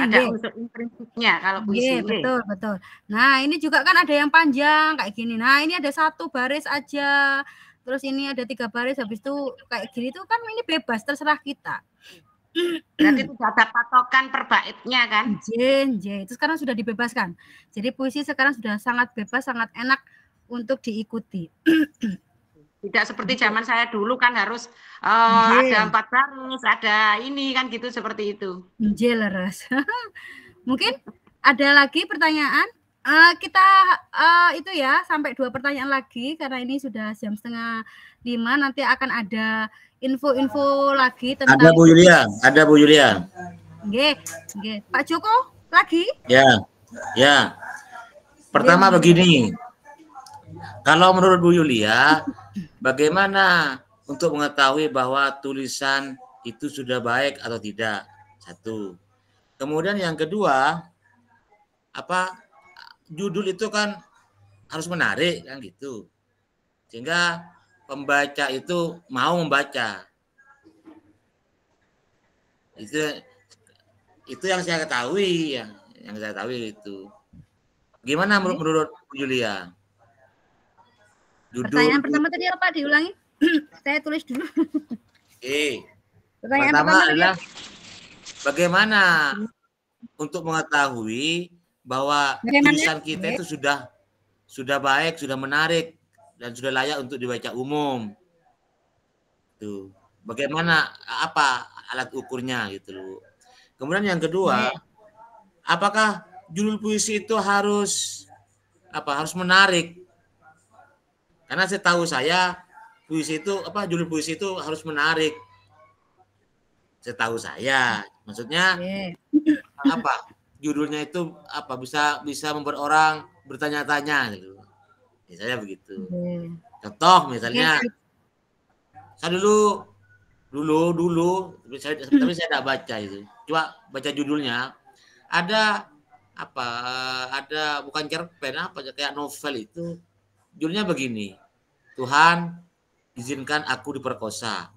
Ada unsur intrinsiknya kalau puisi. Betul. Nah, ini juga kan ada yang panjang kayak gini. Nah, ini ada 1 baris aja. Terus ini ada 3 baris, habis itu kayak gini tuh kan ini bebas, terserah kita. Berarti tidak ada patokan per baitnya kan? Itu sekarang sudah dibebaskan. Jadi puisi sekarang sudah sangat bebas, sangat enak untuk diikuti. Tidak seperti zaman saya dulu kan harus ada 4 baris, ada ini kan gitu, seperti itu. Leres. Mungkin ada lagi pertanyaan? Kita itu ya sampai 2 pertanyaan lagi karena ini sudah jam 4:30. Nanti akan ada info-info lagi tentang Ada Bu Yulia. Nggih. Pak Joko lagi? Ya. Pertama begini. Kalau menurut Bu Yulia, bagaimana untuk mengetahui bahwa tulisan itu sudah baik atau tidak? 1. Kemudian yang kedua, judul itu kan harus menarik kan gitu. Sehingga pembaca itu mau membaca. Itu yang saya ketahui, yang saya tahu itu. Gimana menurut Bu Julia? Pertanyaan pertama tadi apa? Diulangi. Saya tulis dulu. Pertanyaan Pertama pertama adalah bagaimana untuk mengetahui bahwa tulisan kita itu sudah baik, sudah menarik, dan sudah layak untuk dibaca umum. Tuh. Bagaimana, apa alat ukurnya gitu loh. Kemudian yang kedua, apakah judul puisi itu harus menarik? Karena setahu saya puisi itu judul puisi itu harus menarik. Setahu saya, maksudnya judulnya itu bisa membuat orang bertanya-tanya gitu. Misalnya begitu. Contoh misalnya saya dulu tapi saya tidak baca itu. Coba baca judulnya. Ada bukan cerpen kayak novel itu. Judulnya begini. Tuhan izinkan aku diperkosa.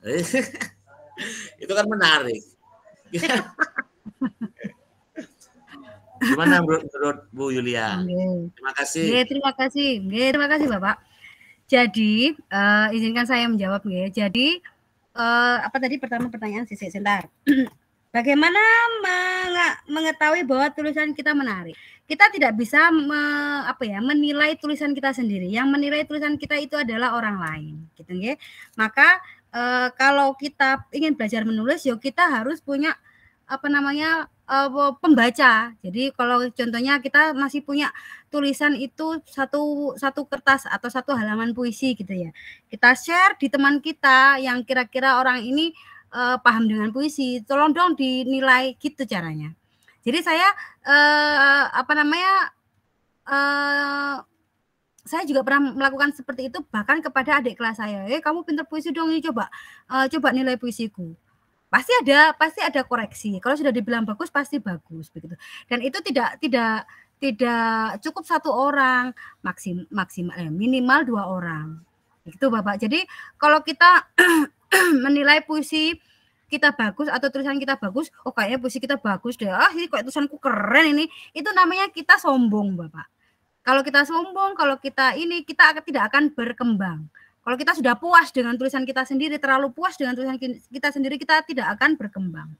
Itu kan menarik. Gimana menurut Bu Yulia? Terima kasih. Terima kasih Bapak. Jadi izinkan saya menjawab ya. Jadi apa tadi pertama pertanyaan sebentar. Bagaimana mengetahui bahwa tulisan kita menarik? Kita tidak bisa menilai tulisan kita sendiri. Yang menilai tulisan kita itu adalah orang lain, gitu ya. Maka kalau kita ingin belajar menulis, ya kita harus punya pembaca. Jadi kalau contohnya kita masih punya tulisan itu satu kertas atau satu halaman puisi gitu ya. Kita share di teman kita yang kira-kira orang ini paham dengan puisi. Tolong dong dinilai gitu caranya. Jadi saya saya juga pernah melakukan seperti itu bahkan kepada adik kelas saya. Kamu pintar puisi dong, ini coba nilai puisiku. Pasti ada koreksi. Kalau sudah dibilang bagus pasti bagus begitu. Dan itu tidak cukup satu orang, minimal 2 orang. Begitu Bapak. Jadi kalau kita menilai puisi kita bagus atau tulisan kita bagus, kayaknya puisi kita bagus deh. Ini kok tulisanku keren ini. Itu namanya kita sombong, Bapak. Kalau kita sombong, kalau kita tidak akan berkembang. Kalau kita sudah puas dengan tulisan kita sendiri, terlalu puas dengan tulisan kita sendiri, kita tidak akan berkembang.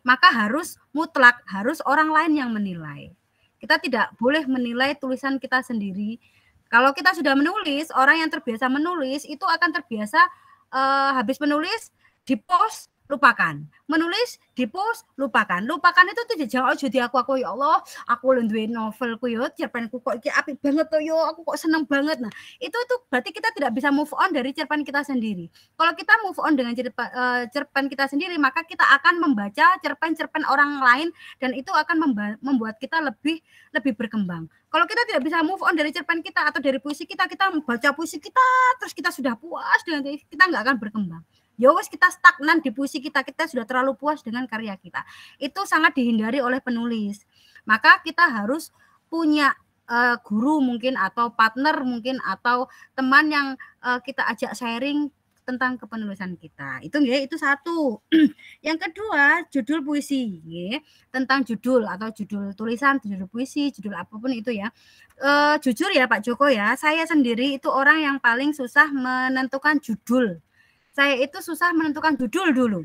Maka harus mutlak, harus orang lain yang menilai. Kita tidak boleh menilai tulisan kita sendiri. Kalau kita sudah menulis, orang yang terbiasa menulis itu akan terbiasa habis menulis, di-post, lupakan. Menulis, di-post, lupakan. Lupakan itu tidak jauh jadi aku ya Allah, aku duwe novelku yo, cerpenku kok iki apik banget to yo, aku kok seneng banget. Nah, itu berarti kita tidak bisa move on dari cerpen kita sendiri. Kalau kita move on dengan cerpen kita sendiri, maka kita akan membaca cerpen-cerpen orang lain dan itu akan membuat kita lebih berkembang. Kalau kita tidak bisa move on dari cerpen kita atau dari puisi kita membaca puisi kita terus kita sudah puas dengan kita nggak akan berkembang. Ya wes kita stagnan di puisi kita sudah terlalu puas dengan karya kita. Itu sangat dihindari oleh penulis. Maka kita harus punya guru mungkin atau partner mungkin atau teman yang kita ajak sharing tentang kepenulisan kita. Itu satu. Yang kedua, judul puisi, tentang judul atau judul tulisan, judul puisi, judul apapun itu ya. Jujur ya Pak Joko ya, saya sendiri itu orang yang paling susah menentukan judul. Saya itu susah menentukan judul dulu.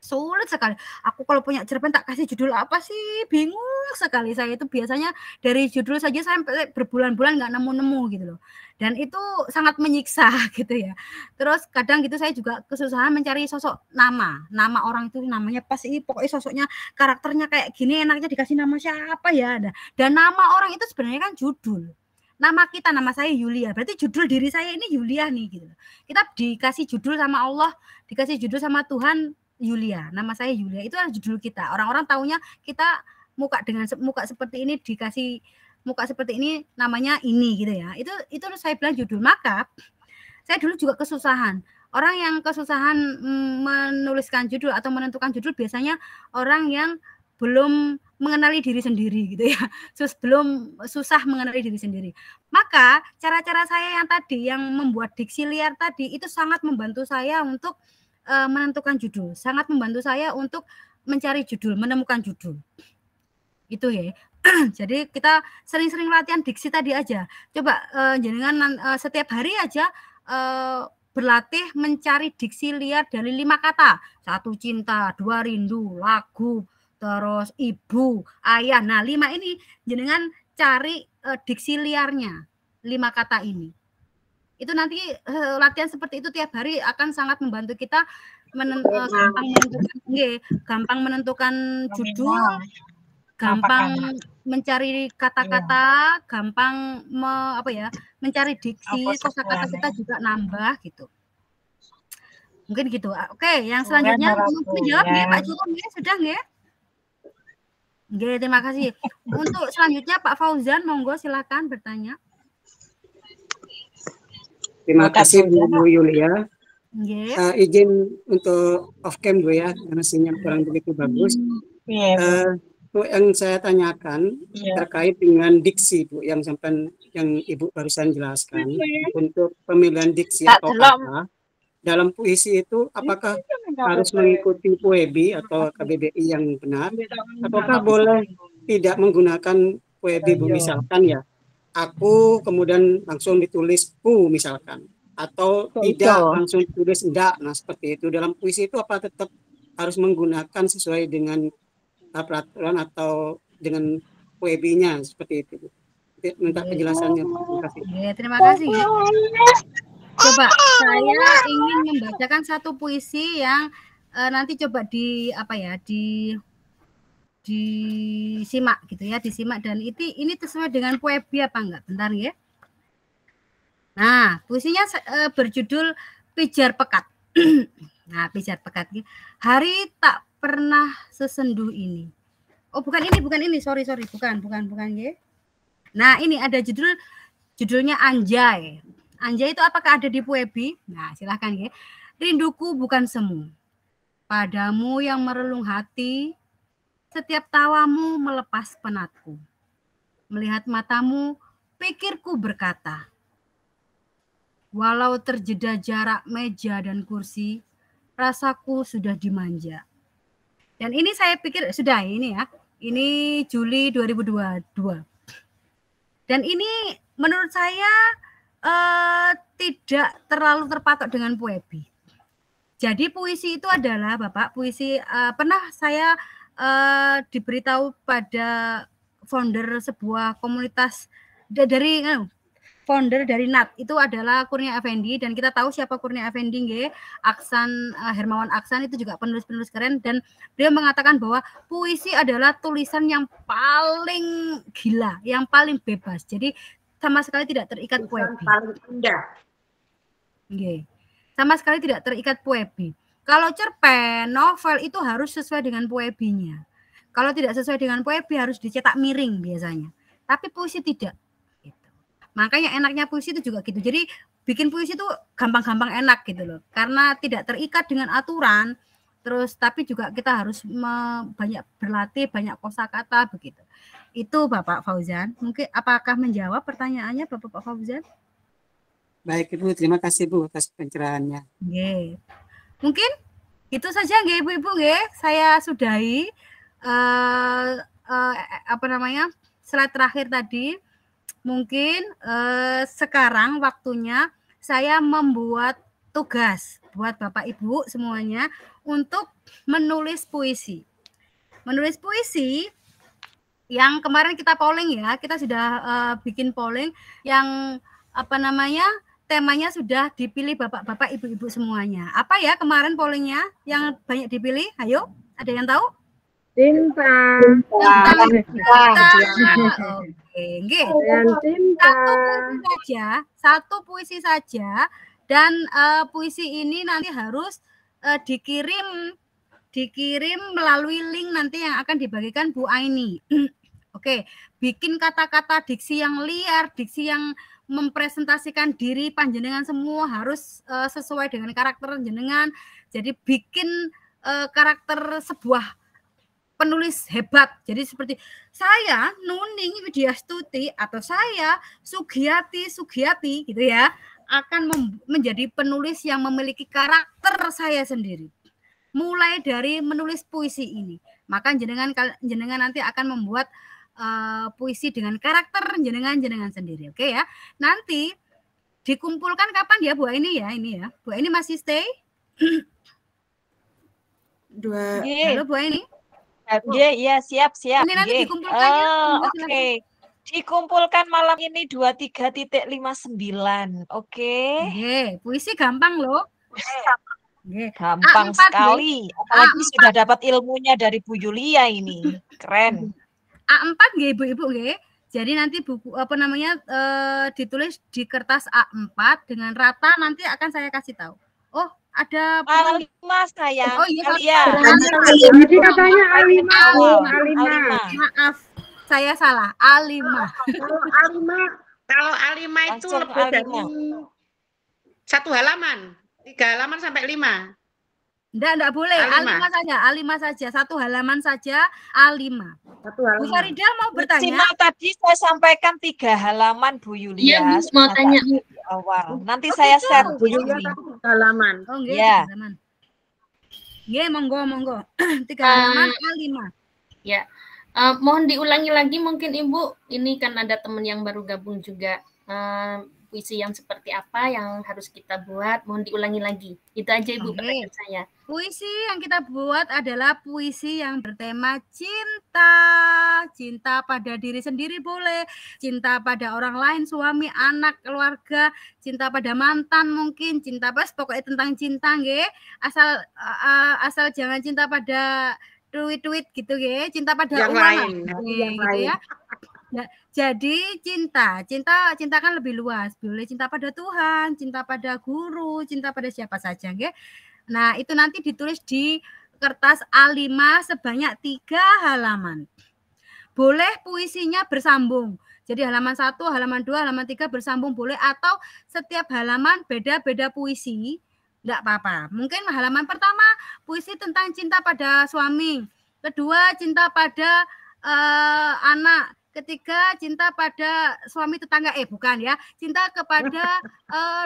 Sulit sekali. Aku kalau punya cerpen tak kasih judul apa sih? Bingung sekali. Saya itu biasanya dari judul saja sampai berbulan-bulan nggak nemu-nemu gitu loh. Dan itu sangat menyiksa gitu ya. Terus kadang gitu saya juga kesusahan mencari sosok nama. Nama orang itu namanya pas ini pokoknya sosoknya karakternya kayak gini enaknya dikasih nama siapa ya. Dan nama orang itu sebenarnya kan judul. Nama kita, nama saya Yulia, berarti judul diri saya ini Yulia nih gitu. Kita dikasih judul sama Allah, dikasih judul sama Tuhan Yulia, nama saya Yulia, itu adalah judul kita. Orang-orang taunya kita muka seperti ini, dikasih muka seperti ini, namanya ini gitu ya. Itu saya bilang judul. Maka saya dulu juga kesusahan. Orang yang kesusahan menuliskan judul atau menentukan judul biasanya orang yang belum mengenali diri sendiri gitu ya, belum susah mengenali diri sendiri. Maka cara-cara saya yang tadi yang membuat diksi liar tadi itu sangat membantu saya untuk menentukan judul, sangat membantu saya untuk mencari judul, menemukan judul. Itu ya. Jadi kita sering-sering latihan diksi tadi aja. Coba jenengan setiap hari aja berlatih mencari diksi liar dari 5 kata. 1 cinta, 2 rindu, lagu, terus ibu, ayah. Nah, 5 ini jenengan cari diksi liarnya. 5 kata ini. Itu nanti latihan seperti itu tiap hari akan sangat membantu kita gampang menentukan judul, gampang mencari kata-kata, gampang mencari diksi, kosakata kita juga nambah gitu. Mungkin gitu. Oke, yang selanjutnya menjawab nggih Pak Cukup nggih, sudah nggih? Nggih, terima kasih. Untuk selanjutnya Pak Fauzan, monggo silakan bertanya. Terima kasih Bu Yulia. Yes. Izin untuk off cam Bu ya, karena sinyal kurang begitu bagus. Bu, yang saya tanyakan terkait dengan diksi Bu, yang Ibu barusan jelaskan untuk pemilihan diksi atau kata dalam puisi itu, apakah harus mengikuti PUEBI atau KBBI yang benar, ataukah boleh tidak menggunakan PUEBI Bu, misalkan ya aku kemudian langsung ditulis ku misalkan, atau tidak langsung ditulis enggak. Nah seperti itu dalam puisi itu apa tetap harus menggunakan sesuai dengan peraturan atau dengan PUEBI-nya seperti itu. Minta penjelasannya. Terima kasih. Terima kasih. Coba saya ingin membacakan satu puisi yang nanti coba disimak gitu ya, disimak, dan ini sesuai dengan PUEBI apa enggak? Bentar ya. Nah, puisinya berjudul Pijar Pekat. Nah, Pijar Pekat. Hari tak pernah sesenduh ini. Oh, bukan ini. Sorry. Bukan ya. Nah, ini ada judulnya Anjay. Anjay itu apakah ada di PUEBI? Nah, silahkan ya. Rinduku bukan semu. Padamu yang merelung hati, setiap tawamu melepas penatku. Melihat matamu, pikirku berkata, walau terjeda jarak meja dan kursi, rasaku sudah dimanja. Dan ini saya pikir sudah ini ya. Ini Juli 2022. Dan ini menurut saya tidak terlalu terpatok dengan PUEBI. Jadi puisi itu adalah Bapak, puisi pernah saya diberitahu pada founder sebuah komunitas dari founder dari NAT itu adalah Kurnia Effendi, dan kita tahu siapa Kurnia Effendi nggih, Aksan Hermawan Aksan itu juga penulis-penulis keren, dan dia mengatakan bahwa puisi adalah tulisan yang paling gila, yang paling bebas. Jadi sama sekali tidak terikat PUEBI. Paling indah. Nggih. Sama sekali tidak terikat PUEBI. Kalau cerpen, novel itu harus sesuai dengan PUEBI-nya. Kalau tidak sesuai dengan PUEBI harus dicetak miring biasanya. Tapi puisi tidak. Gitu. Makanya enaknya puisi itu juga gitu. Jadi bikin puisi itu gampang-gampang enak gitu loh. Karena tidak terikat dengan aturan. Terus tapi juga kita harus banyak berlatih, banyak kosakata begitu. Itu Bapak Fauzan. Mungkin apakah menjawab pertanyaannya Bapak Fauzan? Baik Ibu, terima kasih Bu atas pencerahannya. Nggih. Mungkin itu saja nggih Ibu-ibu nggih. Saya sudahi slide terakhir tadi. Mungkin sekarang waktunya saya membuat tugas buat Bapak Ibu semuanya untuk menulis puisi. Menulis puisi yang kemarin kita polling ya, kita sudah bikin polling yang temanya sudah dipilih Bapak-bapak, Ibu-ibu semuanya. Apa ya kemarin pollingnya yang banyak dipilih? Ayo, ada yang tahu? Cinta. Oke, nggih. Satu puisi saja, dan puisi ini nanti harus dikirim melalui link nanti yang akan dibagikan Bu Aini. Oke, bikin kata-kata diksi yang liar, diksi yang mempresentasikan diri panjenengan semua harus sesuai dengan karakter jenengan. Jadi bikin karakter sebuah penulis hebat. Jadi seperti saya Nuning Widyastuti atau saya Sugiyati gitu ya, akan menjadi penulis yang memiliki karakter saya sendiri. Mulai dari menulis puisi ini, maka jenengan nanti akan membuat puisi dengan karakter jenengan sendiri. Oke ya. Nanti dikumpulkan kapan ya Bu Aini ya? Ini ya. Bu Aini masih stay? Halo Bu Aini. Iya, siap. Ini nanti dikumpulkan ya. Oke. Dikumpulkan malam ini 23.59. Oke. Puisi gampang loh. Gampang sekali. Apalagi sudah dapat ilmunya dari Bu Yulia ini. Keren. A4 nggih Ibu-ibu nggih. Jadi nanti buku ditulis di kertas A4 dengan rata, nanti akan saya kasih tahu. Oh, ada A5 sayang. Oh iya. Jadi katanya A5. Maaf, saya salah. A5. Kalau A5 itu lebih dari 1 halaman. 3 halaman sampai 5. Enggak boleh. A5 saja. 1 halaman saja A5. 1 halaman. Bu Farida mau bertanya? Maksimal tadi saya sampaikan 3 halaman Bu Yulia. Iya, Bu, mau tanya. Awal. Nanti saya share Bu Yulia 3 halaman. Oh, nggih, ya. 3 halaman. Nggih, monggo. 3 halaman A5. Ya. Mohon diulangi lagi mungkin Ibu. Ini kan ada teman yang baru gabung juga. Puisi yang seperti apa yang harus kita buat, mohon diulangi lagi. Itu aja Ibu pertanyaan saya. Puisi yang kita buat adalah puisi yang bertema cinta. Cinta pada diri sendiri boleh, cinta pada orang lain, suami, anak, keluarga, cinta pada mantan mungkin, cinta pokoknya tentang cinta nggih. Asal jangan cinta pada tweet gitu nggih, cinta pada yang uang lain, gitu ya. Nah, jadi cinta kan lebih luas. Boleh cinta pada Tuhan, cinta pada guru, cinta pada siapa saja, nggih. Nah, itu nanti ditulis di kertas A5 sebanyak 3 halaman. Boleh puisinya bersambung. Jadi halaman 1, halaman 2, halaman 3 bersambung boleh, atau setiap halaman beda-beda puisi. Enggak apa-apa. Mungkin halaman pertama puisi tentang cinta pada suami. Kedua cinta pada anak. Ketiga cinta pada suami tetangga, bukan ya, cinta kepada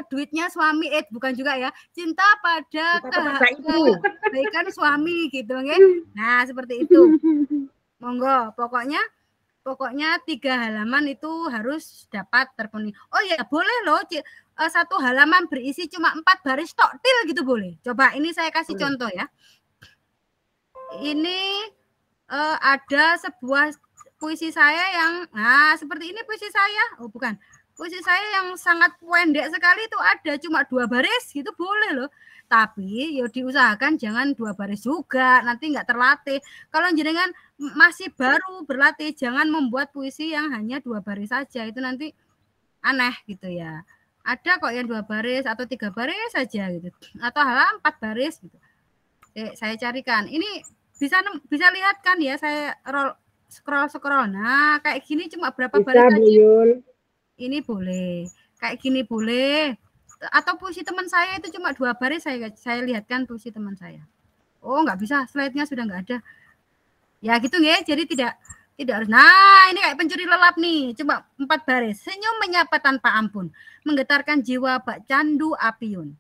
duitnya suami, bukan juga ya, cinta pada kebaikan suami gitu nggih. Nah, seperti itu. Monggo, pokoknya 3 halaman itu harus dapat terpenuhi. Oh ya, boleh loh 1 halaman berisi cuma 4 baris tok til gitu boleh. Coba ini saya kasih contoh ya. Ini ada sebuah puisi saya yang, seperti ini puisi saya. Oh bukan, puisi saya yang sangat pendek sekali itu ada cuma 2 baris gitu boleh loh. Tapi ya diusahakan jangan 2 baris juga, nanti nggak terlatih. Kalau jenengan masih baru berlatih, jangan membuat puisi yang hanya 2 baris saja, itu nanti aneh gitu ya. Ada kok yang 2 baris atau 3 baris saja gitu, atau halaman 4 baris gitu. Saya carikan. Ini bisa lihat kan ya, saya scroll. Nah, kayak gini cuma berapa baris saja. Ini boleh. Kayak gini boleh. Atau puisi teman saya itu cuma 2 baris, saya lihatkan puisi teman saya. Oh, nggak bisa, slide-nya sudah nggak ada. Ya gitu nggih. Jadi tidak harus. Nah, ini kayak pencuri lelap nih, cuma 4 baris. Senyum menyapa tanpa ampun, menggetarkan jiwa bak candu apiun.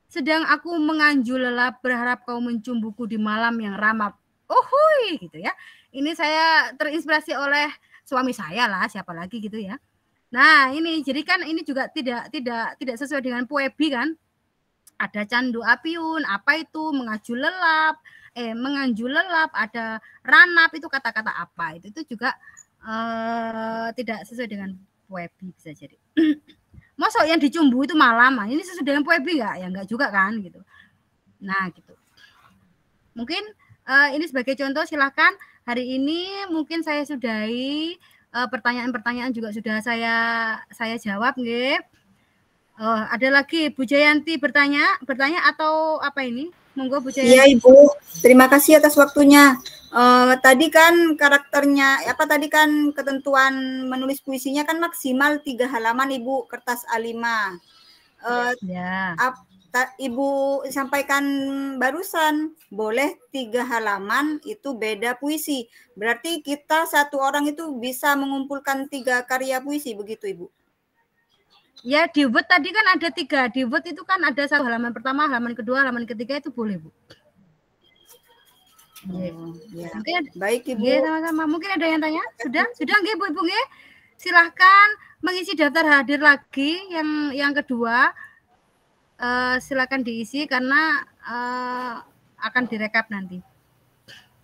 Sedang aku menganju lelap, berharap kau mencumbuku di malam yang ramah. Hui, gitu ya. Ini saya terinspirasi oleh suami saya lah, siapa lagi gitu ya. Nah, ini jadi kan ini juga tidak sesuai dengan poebi kan. Ada candu apiun, apa itu menganju lelap, ada ranap, itu kata-kata apa. Itu juga tidak sesuai dengan poebi bisa jadi. Masa yang dicumbu itu malam, ini sesuai dengan poebi enggak? Ya enggak juga kan gitu. Nah, gitu. Mungkin ini sebagai contoh, silahkan. Hari ini mungkin saya sudahi, pertanyaan-pertanyaan juga sudah saya jawab nggih. Ada lagi Bu Jayanti bertanya atau apa ini? Monggo Bu Jayanti. Iya Ibu, terima kasih atas waktunya. Tadi kan karakternya, tadi kan ketentuan menulis puisinya kan maksimal 3 halaman Ibu, kertas A5. Ya. Ibu sampaikan barusan, boleh 3 halaman itu beda puisi. Berarti kita 1 orang itu bisa mengumpulkan 3 karya puisi, begitu Ibu? Ya, di Word tadi kan ada 3. Di Word itu kan ada 1 halaman pertama, halaman kedua, halaman ketiga, itu boleh Bu. Ya. Mungkin Baik Ibu. Nggih, sama-sama. Mungkin ada yang tanya? Sudah nggih Bu Ibu nggih. Silahkan mengisi daftar hadir lagi yang kedua. Silakan diisi karena akan direkap nanti.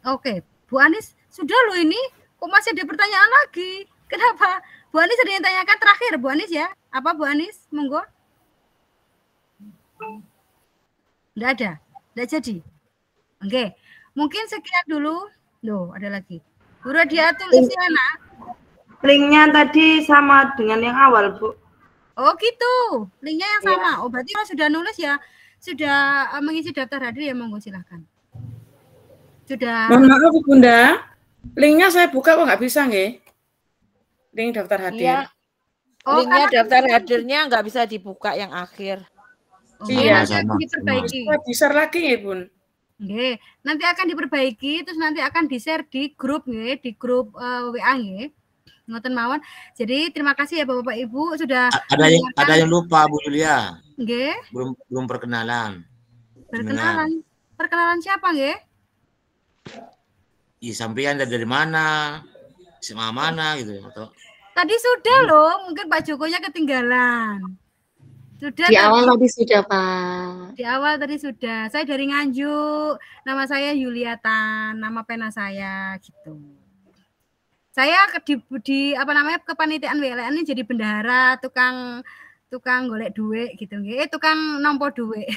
Oke, Bu Anis sudah loh ini. Kok masih ada pertanyaan lagi? Kenapa? Bu Anis ada yang tanyakan terakhir, Bu Anis ya? Apa Bu Anis? Monggo. Enggak ada. Enggak jadi. Oke. Mungkin sekian dulu. Loh, ada lagi. Bu Radiatul Isyana. Linknya tadi sama dengan yang awal, Bu. Oh gitu, linknya yang sama. Oh berarti kalau sudah nulis ya, sudah mengisi daftar hadir ya monggo silahkan. Sudah. Mohon maaf Bunda, linknya saya buka kok nggak bisa nggih? Link daftar hadir. Iya. Oh, linknya karena daftar hadirnya nggak bisa dibuka yang akhir. Iya, nanti akan diperbaiki. Bisa lagi ya Bun. Nggih, nanti akan diperbaiki, terus nanti akan di-share di grup nggih, di grup WA nggih. Ngoten mawon. Jadi terima kasih ya Bapak Ibu sudah Ada yang lupa Bu Julia. Nggih. Belum perkenalan. Perkenalan. Perkenalan siapa nggih? Sampean dari mana? SMA mana gitu atau? Tadi sudah loh, mungkin Pak Jokonya ketinggalan. Sudah. Di awal tadi sudah, Pak. Di awal tadi sudah. Saya dari Nganjuk. Nama saya Yuliatan, nama pena saya gitu. Saya di apa namanya kepanitiaan WLN ini jadi bendahara, tukang golek duit gitu nggih. Tukang nompo duit.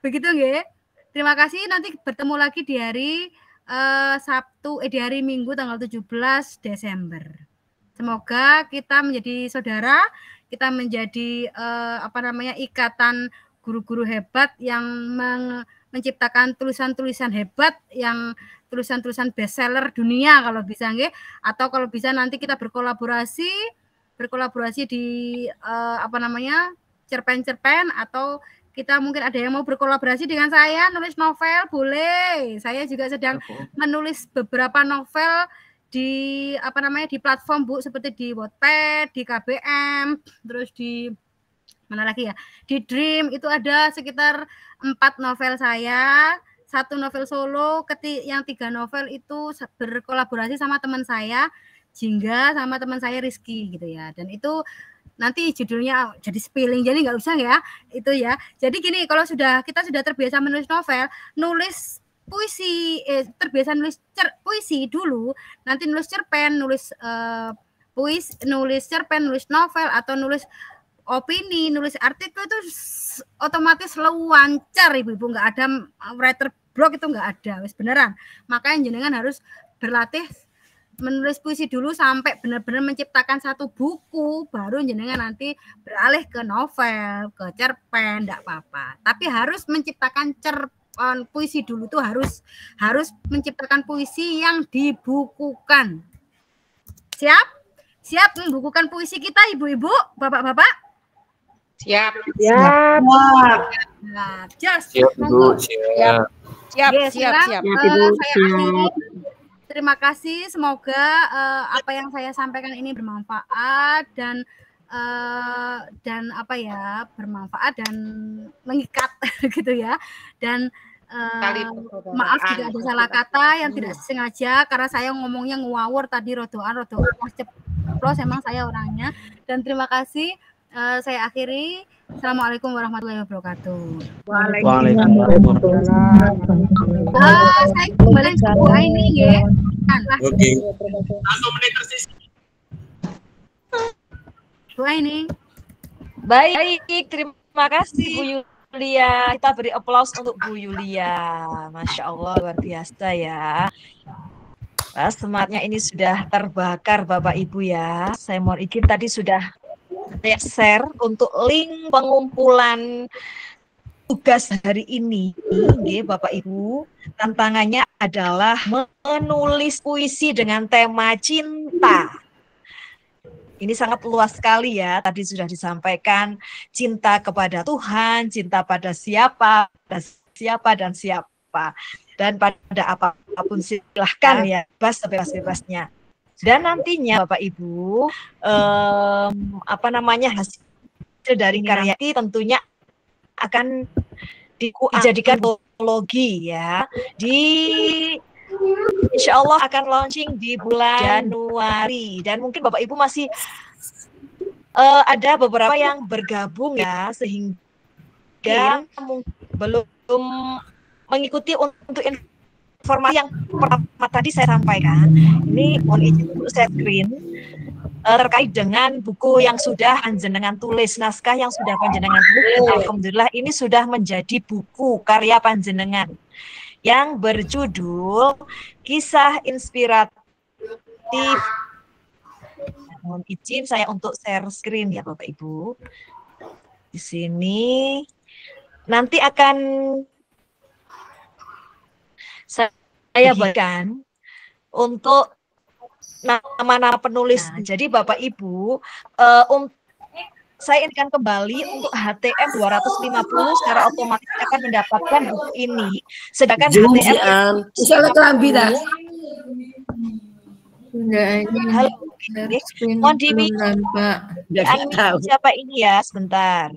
Begitu nggih. Terima kasih, nanti bertemu lagi di hari di hari Minggu tanggal 17 Desember. Semoga kita menjadi saudara, kita menjadi ikatan guru-guru hebat yang menciptakan tulisan-tulisan hebat, yang tulisan-tulisan bestseller dunia kalau bisa nggih, atau kalau bisa nanti kita berkolaborasi di cerpen-cerpen, atau kita mungkin ada yang mau berkolaborasi dengan saya nulis novel, boleh. Saya juga sedang menulis beberapa novel di di platform Bu, seperti di Wattpad, di KBM, terus di mana lagi ya, di Dream. Itu ada sekitar 4 novel saya, 1 novel solo, yang 3 novel itu berkolaborasi sama teman saya Jingga, sama teman saya Rizky gitu ya. Dan itu nanti judulnya jadi spelling, jadi nggak usah ya itu ya. Jadi gini, kalau kita sudah terbiasa menulis novel, nulis puisi, terbiasa nulis puisi dulu, nanti nulis cerpen, nulis cerpen, nulis novel, atau nulis opini, nulis artikel itu otomatis lancar ibu-ibu, nggak ada writer block, itu nggak ada, wis beneran. Makanya jenengan harus berlatih menulis puisi dulu sampai benar-benar menciptakan 1 buku, baru jenengan nanti beralih ke novel, ke cerpen, enggak apa-apa. Tapi harus menciptakan puisi dulu, tuh harus menciptakan puisi yang dibukukan. Siap membukukan puisi kita ibu-ibu, bapak-bapak? Siap. Siap. Siap, Bu. Siap. Saya akhiri. Terima kasih, semoga apa yang saya sampaikan ini bermanfaat dan bermanfaat dan mengikat gitu ya. Dan maaf jika ada salah kata yang tidak sengaja, karena saya ngomongnya ngawur tadi, rodoan ceplos, emang saya orangnya. Dan terima kasih, saya akhiri. Assalamualaikum warahmatullahi wabarakatuh. Waalaikumsalam. Saya kembali ke Bu Aini ya. Oke. Bu Aini. Baik, terima kasih Bu Yulia. Kita beri aplaus untuk Bu Yulia. Masya Allah, luar biasa ya. Semangatnya ini sudah terbakar Bapak Ibu ya. Saya mohon izin tadi sudah saya share untuk link pengumpulan tugas hari ini, Bapak Ibu. Tantangannya adalah menulis puisi dengan tema cinta. Ini sangat luas sekali ya. Tadi sudah disampaikan cinta kepada Tuhan, cinta pada siapa dan siapa. Dan pada apapun silahkan ya, sebebas-bebasnya. Dan nantinya Bapak Ibu, hasil dari karya ini tentunya akan dijadikan antologi ya. Insya Allah akan launching di bulan Januari, dan mungkin Bapak Ibu masih ada beberapa yang bergabung ya, sehingga belum mengikuti untuk informasi yang pertama tadi saya sampaikan. Ini mohon izin untuk share screen terkait dengan buku yang sudah panjenengan tulis, naskah yang sudah panjenengan tulis. Alhamdulillah ini sudah menjadi buku karya panjenengan yang berjudul Kisah Inspiratif. Mohon izin saya untuk share screen ya Bapak Ibu. Di sini nanti akan saya bagikan untuk nama-nama penulis. Jadi Bapak Ibu, saya ingin kembali untuk HTM 250 secara otomatis akan mendapatkan buku ini. Sedangkan HTM misalnya kelambi dah. Halo, mohon siapa ini ya, sebentar.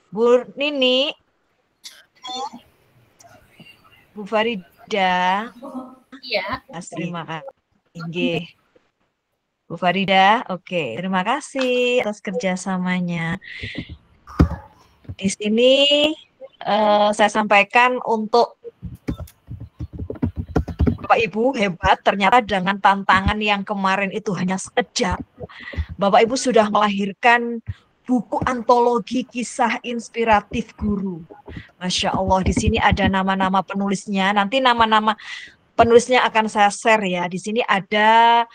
Bu Nini, Bu Farida. Iya. Terima kasih. Bu Farida, oke. Terima kasih atas kerjasamanya. Di sini saya sampaikan untuk Bapak Ibu hebat, ternyata dengan tantangan yang kemarin itu hanya sekejap, Bapak Ibu sudah melahirkan buku antologi kisah inspiratif guru. Masya Allah, di sini ada nama-nama penulisnya. Nanti nama-nama penulisnya akan saya share ya. Di sini ada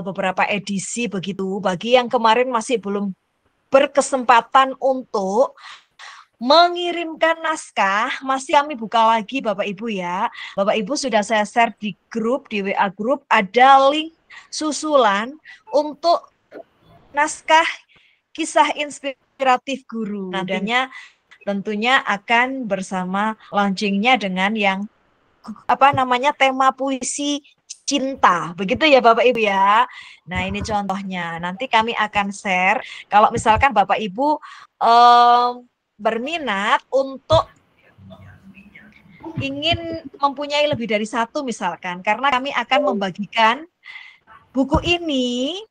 beberapa edisi begitu. Bagi yang kemarin masih belum berkesempatan untuk mengirimkan naskah, masih kami buka lagi Bapak Ibu ya. Bapak Ibu sudah saya share di grup, di WA grup, ada link susulan untuk naskah kisah inspiratif guru. Nantinya tentunya akan bersama launchingnya dengan yang tema puisi cinta. Begitu ya Bapak Ibu ya. Nah ini contohnya. Nanti kami akan share. Kalau misalkan Bapak Ibu berminat untuk ingin mempunyai lebih dari satu misalkan, karena kami akan membagikan buku ini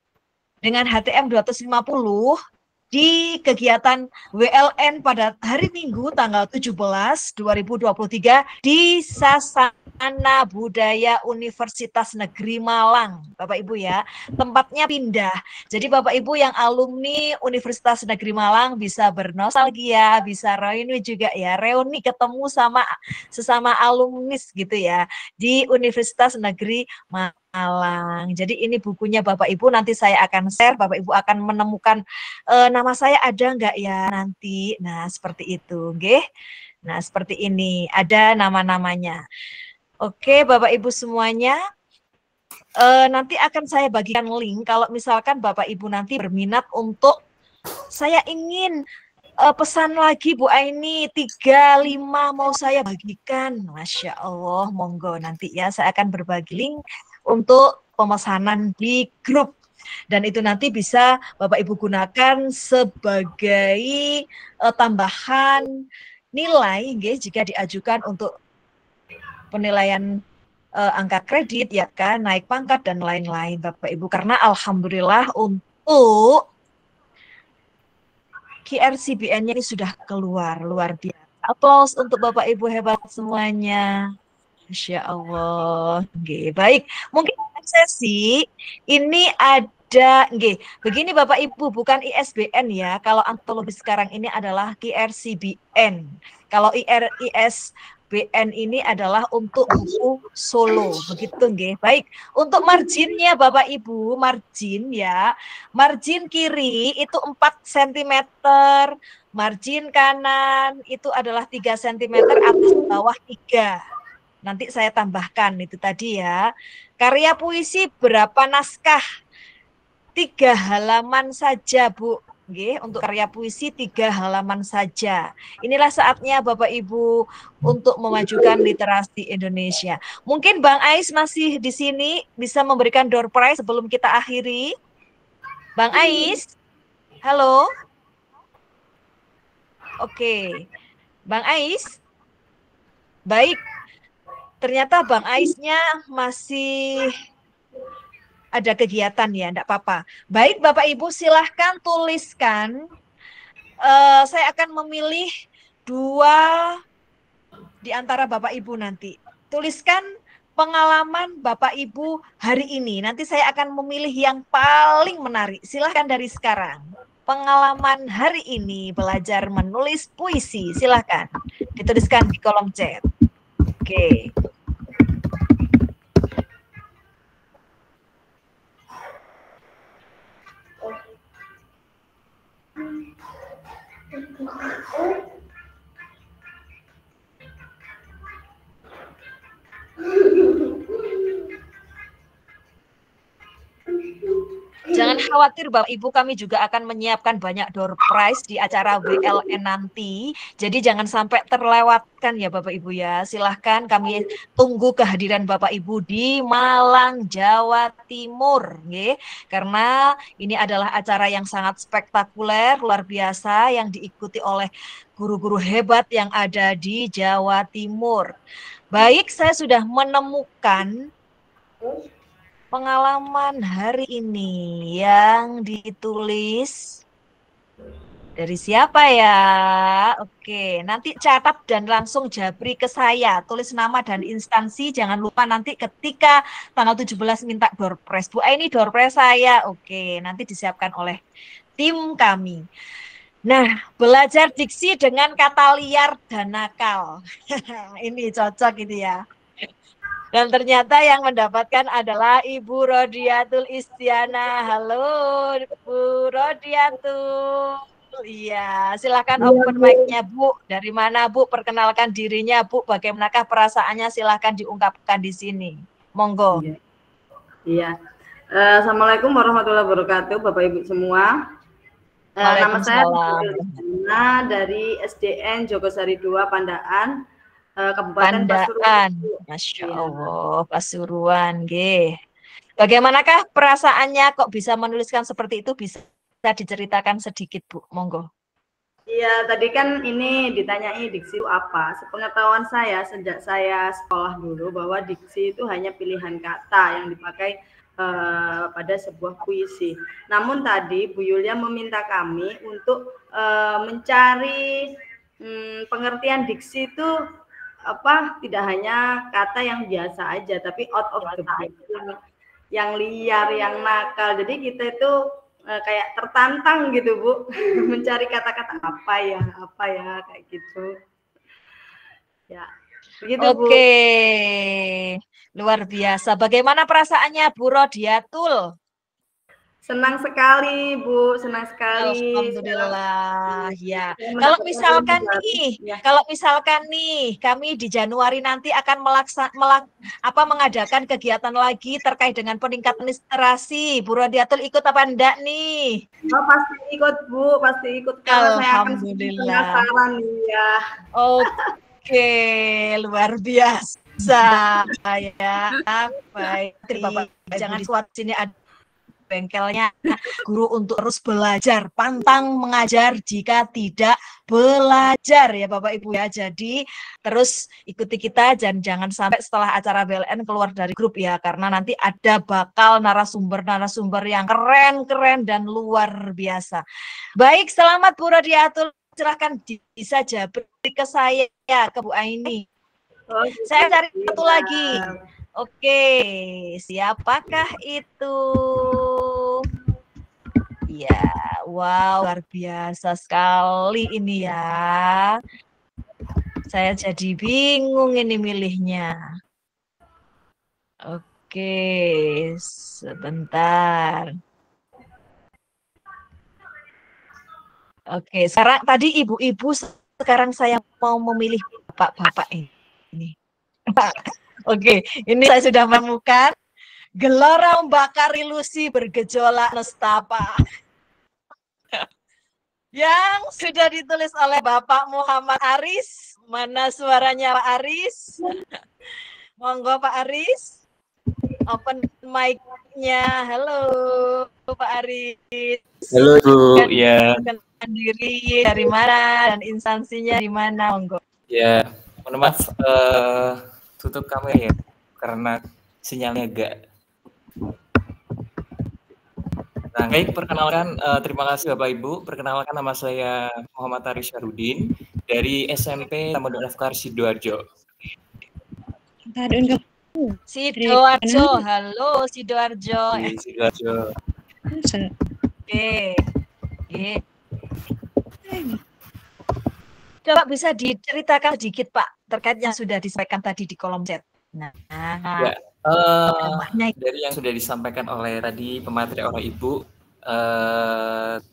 dengan HTM 250 di kegiatan WLN pada hari Minggu tanggal 17 2023 di Sasana Budaya Universitas Negeri Malang, Bapak Ibu ya. Tempatnya pindah. Jadi Bapak Ibu yang alumni Universitas Negeri Malang bisa bernostalgia, bisa reuni juga ya, reuni ketemu sama sesama alumnis gitu ya di Universitas Negeri Malang. Jadi ini bukunya Bapak Ibu, nanti saya akan share, Bapak Ibu akan menemukan nama saya ada enggak ya nanti. Nah, seperti itu, nggih. Nah, seperti ini, ada nama-namanya. Oke, Bapak Ibu semuanya, nanti akan saya bagikan link kalau misalkan Bapak Ibu nanti berminat untuk saya ingin pesan lagi Bu Aini 35 mau saya bagikan. Masya Allah, monggo nanti ya saya akan berbagi link untuk pemesanan di grup. Dan itu nanti bisa Bapak Ibu gunakan sebagai tambahan nilai jika diajukan untuk penilaian angka kredit ya kan, naik pangkat dan lain-lain Bapak Ibu. Karena alhamdulillah untuk QRCBN-nya ini sudah keluar, luar biasa. Aplaus untuk Bapak Ibu hebat semuanya. Masya Allah. Oke, baik. Mungkin sesi ini ada, begini Bapak Ibu, bukan ISBN ya. Kalau antologi sekarang ini adalah QRCBN. Kalau ISBN ini adalah untuk buku solo, begitu nggih. Baik, untuk marginnya Bapak Ibu, margin ya. Margin kiri itu 4 cm, margin kanan itu adalah 3 cm, atas bawah 3. Nanti saya tambahkan itu tadi ya. Karya puisi berapa naskah? 3 halaman saja, Bu. Nggih, untuk karya puisi 3 halaman saja. Inilah saatnya Bapak Ibu untuk memajukan literasi Indonesia. Mungkin Bang Ais masih di sini bisa memberikan door prize sebelum kita akhiri. Bang Ais, halo. Oke, Bang Ais. Baik, ternyata Bang Aisnya masih ada kegiatan ya, enggak apa-apa. Baik Bapak Ibu silahkan tuliskan. Saya akan memilih 2 di antara Bapak Ibu nanti. Tuliskan pengalaman Bapak Ibu hari ini. Nanti saya akan memilih yang paling menarik. Silahkan dari sekarang. Pengalaman hari ini belajar menulis puisi. Silahkan dituliskan di kolom chat. Oke. Jangan khawatir Bapak Ibu, kami juga akan menyiapkan banyak door prize di acara WLN nanti. Jadi jangan sampai terlewatkan ya Bapak Ibu ya. Silahkan kami tunggu kehadiran Bapak Ibu di Malang, Jawa Timur. Nggih. Karena ini adalah acara yang sangat spektakuler, luar biasa yang diikuti oleh guru-guru hebat yang ada di Jawa Timur. Baik, saya sudah menemukan pengalaman hari ini yang ditulis dari siapa ya? Oke, nanti catat dan langsung japri ke saya. Tulis nama dan instansi, jangan lupa nanti ketika tanggal 17 minta door prize. Bu, ini door prize saya. Oke, nanti disiapkan oleh tim kami. Nah, belajar diksi dengan kata liar dan nakal. Ini cocok gitu ya. Dan ternyata yang mendapatkan adalah Ibu Rodiatul Istiana. Halo, Bu Rodiatul. Iya, silakan open mic-nya Bu. Dari mana Bu? Perkenalkan dirinya Bu. Bagaimanakah perasaannya? Silakan diungkapkan di sini. Monggo. Iya. Assalamualaikum warahmatullahi wabarakatuh, Bapak Ibu semua. Nama saya Istiana dari SDN Jogosari 2 Pandaan. Kabupaten Pasuruan. Masya Allah, Pasuruan, nggih. Bagaimanakah perasaannya kok bisa menuliskan seperti itu? Bisa diceritakan sedikit, Bu? Monggo. Iya, tadi kan ini ditanyai diksi itu apa. Sepengetahuan saya sejak saya sekolah dulu bahwa diksi itu hanya pilihan kata yang dipakai pada sebuah puisi. Namun tadi Bu Yulia meminta kami untuk mencari pengertian diksi itu tidak hanya kata yang biasa aja, tapi out of the box, yang liar, yang nakal. Jadi kita itu kayak tertantang gitu Bu, mencari kata-kata apa ya kayak gitu. Ya, begitu Bu. Oke, luar biasa. Bagaimana perasaannya Bu Rodiatul? Senang sekali Bu, senang sekali. Alhamdulillah ya. Kalau misalkan nih kami di Januari nanti akan mengadakan kegiatan lagi terkait dengan peningkatan literasi. Bu Rodiatul ikut apa enggak nih? Oh, pasti ikut Bu, pasti ikut karena saya akan penasaran ya. Oke, luar biasa ya. Baik, Bapak jangan kuat sini ada bengkelnya guru untuk terus belajar, pantang mengajar jika tidak belajar ya Bapak Ibu ya. Jadi terus ikuti kita dan jangan sampai setelah acara BLN keluar dari grup ya, karena nanti ada bakal narasumber yang keren dan luar biasa. Baik, selamat Bu Rodiatul, silahkan bisa japri ke saya ke Bu Aini. Saya cari satu lagi. Oke, siapakah itu? Ya, wow, luar biasa sekali ini ya. Saya jadi bingung ini milihnya. Oke, sebentar. Oke, sekarang tadi ibu-ibu, sekarang saya mau memilih bapak-bapak ini. Oke, ini saya sudah menemukan Gelora membakar ilusi bergejolak nestapa yang sudah ditulis oleh Bapak Muhammad Aris. Mana suaranya Pak Aris? Monggo Pak Aris, open mic-nya. Halo Pak Aris. Halo Bu, ya. Diri dari mana dan instansinya di mana? Monggo. Ya, Mohon maaf, tutup kamera ya, karena sinyalnya agak. Nah, baik, perkenalkan, terima kasih Bapak Ibu. Perkenalkan, nama saya Muhammad Ari Syarudin dari SMP Taman Daftar Sidoarjo. Sidoarjo, halo Sidoarjo. Di Sidoarjo. Oke. Coba bisa diceritakan sedikit Pak terkait yang sudah disampaikan tadi di kolom chat. Nah, Ya, dari yang sudah disampaikan oleh tadi pemateri oleh Ibu,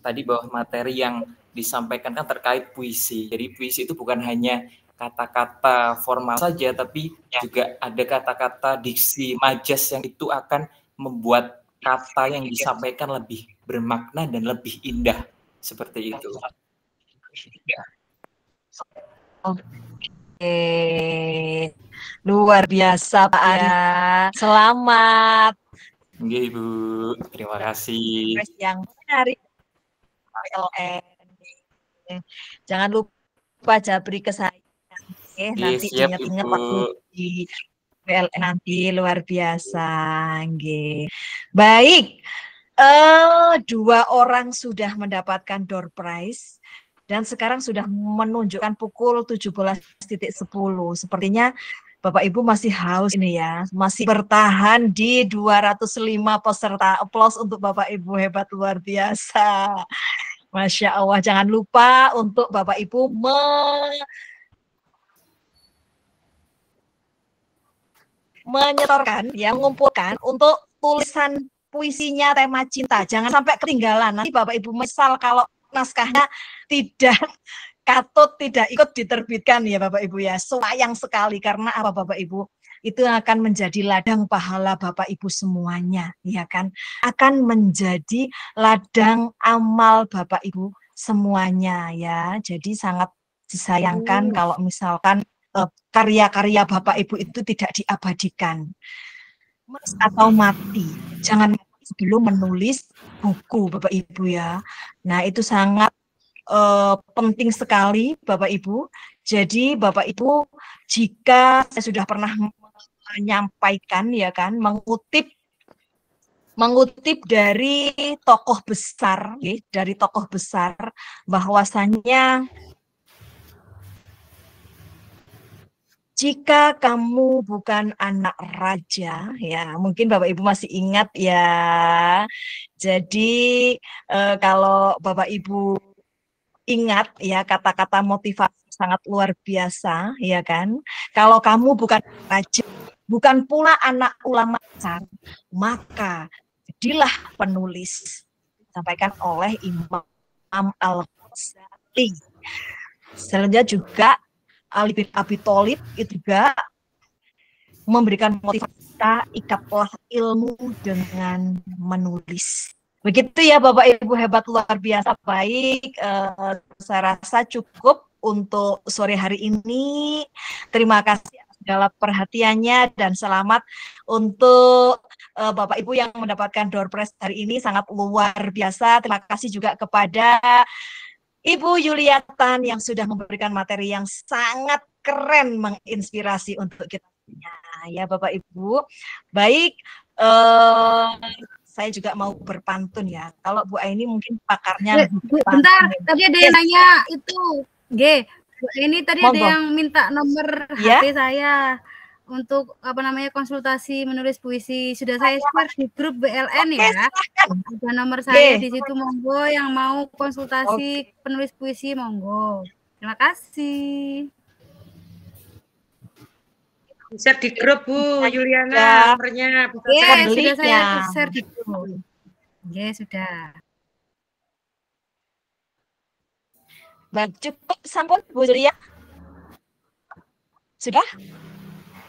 tadi bahwa materi yang disampaikan kan terkait puisi. Jadi puisi itu bukan hanya kata-kata formal saja, tapi juga ada kata-kata diksi majas yang itu akan membuat kata yang disampaikan lebih bermakna dan lebih indah. Seperti itu. Oke, luar biasa Pak Ari. Selamat. Oke Ibu, terima kasih. Yang menarik. PLN. Jangan lupa Jabri ke saya. Nanti siap, ingat-ingat Ibu. waktu di PLN nanti luar biasa. Baik, 2 orang sudah mendapatkan door prize. Dan sekarang sudah menunjukkan pukul 17.10. Sepertinya Bapak Ibu masih haus ini ya. Masih bertahan di 205 peserta. Aplaus untuk Bapak Ibu, hebat luar biasa. Masya Allah. Jangan lupa untuk Bapak Ibu menyetorkan, ya, mengumpulkan untuk tulisan puisinya tema cinta. Jangan sampai ketinggalan. Nanti Bapak Ibu misal kalau naskahnya tidak tidak ikut diterbitkan ya Bapak Ibu ya. Sayang sekali karena apa Bapak Ibu? Itu akan menjadi ladang pahala Bapak Ibu semuanya, ya kan? Akan menjadi ladang amal Bapak Ibu semuanya ya. Jadi sangat disayangkan kalau misalkan karya-karya Bapak Ibu itu tidak diabadikan atau mati. Jangan sebelum menulis buku Bapak Ibu ya. Nah itu sangat penting sekali Bapak Ibu. Jadi Bapak Ibu, jika saya sudah pernah menyampaikan ya kan, mengutip dari tokoh besar, ya, dari tokoh besar bahwasanya jika kamu bukan anak raja, ya mungkin Bapak Ibu masih ingat ya. Jadi kalau Bapak Ibu ingat ya kata-kata motivasi sangat luar biasa, ya kan? Kalau kamu bukan raja, bukan pula anak ulama besar, maka jadilah penulis. Disampaikan oleh Imam Al-Ghazali. Selanjutnya juga Ali bin Abi Thalib itu juga memberikan motivasi kita, ikatlah ilmu dengan menulis. Begitu ya Bapak Ibu, hebat luar biasa. Baik, saya rasa cukup untuk sore hari ini. Terima kasih atas segala perhatiannya dan selamat untuk Bapak Ibu yang mendapatkan door prize hari ini, sangat luar biasa. Terima kasih juga kepada Ibu Yuliatan yang sudah memberikan materi yang sangat keren, menginspirasi untuk kita. Ya Bapak Ibu, baik, saya juga mau berpantun ya. Kalau Bu Aini mungkin pakarnya. Bentar, tadi ada yang nanya itu. Bu Aini tadi ada yang minta nomor HP saya untuk apa namanya konsultasi menulis puisi. Sudah saya share di grup BLN ya. Ada nomor saya di situ, monggo yang mau konsultasi penulis puisi monggo. Terima kasih. Share di grup Bu Yuliana nomornya. Sudah saya share di grup. Sudah. Baik, cukup sampun Bu Yulia. Sudah?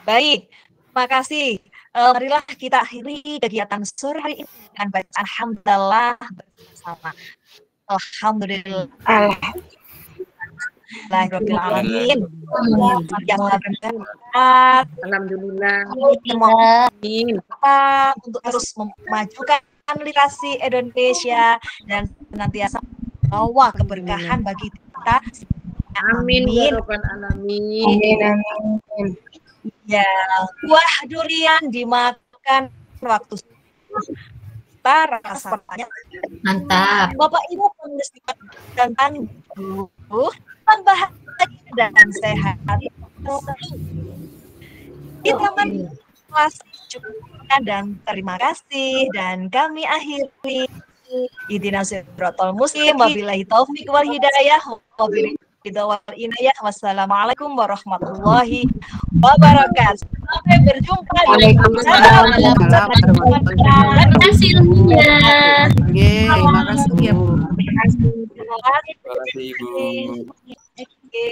Baik, terima kasih. Marilah kita akhiri kegiatan sore hari ini dengan bacaan alhamdulillah bersama. Alhamdulillah. Alhamdulillah. Untuk terus memajukan literasi Indonesia dan senantiasa bawa keberkahan bagi kita Amin ya rabbal alamin. Amin. Ya, buah durian dimakan waktu rasanya Mantap. Bapak Ibu penulis dan tangguh, bahagia dan sehat. Kita kelas cukupkan dan terima kasih dan kami akhiri. Ihdinas siratal mustaqim, wabillahi taufik wal hidayah, wabillahi wal inayah. Wassalamualaikum warahmatullahi wabarakatuh. Sampai berjumpa di Waalaikumsalam. Terima kasih ilmunya. Terima kasih ya Bu. Terima kasih. Terima kasih Ibu. Oke.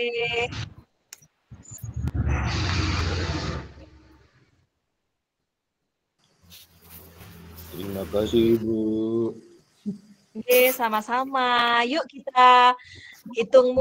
Terima kasih Ibu. Oke, sama-sama. Yuk kita hitung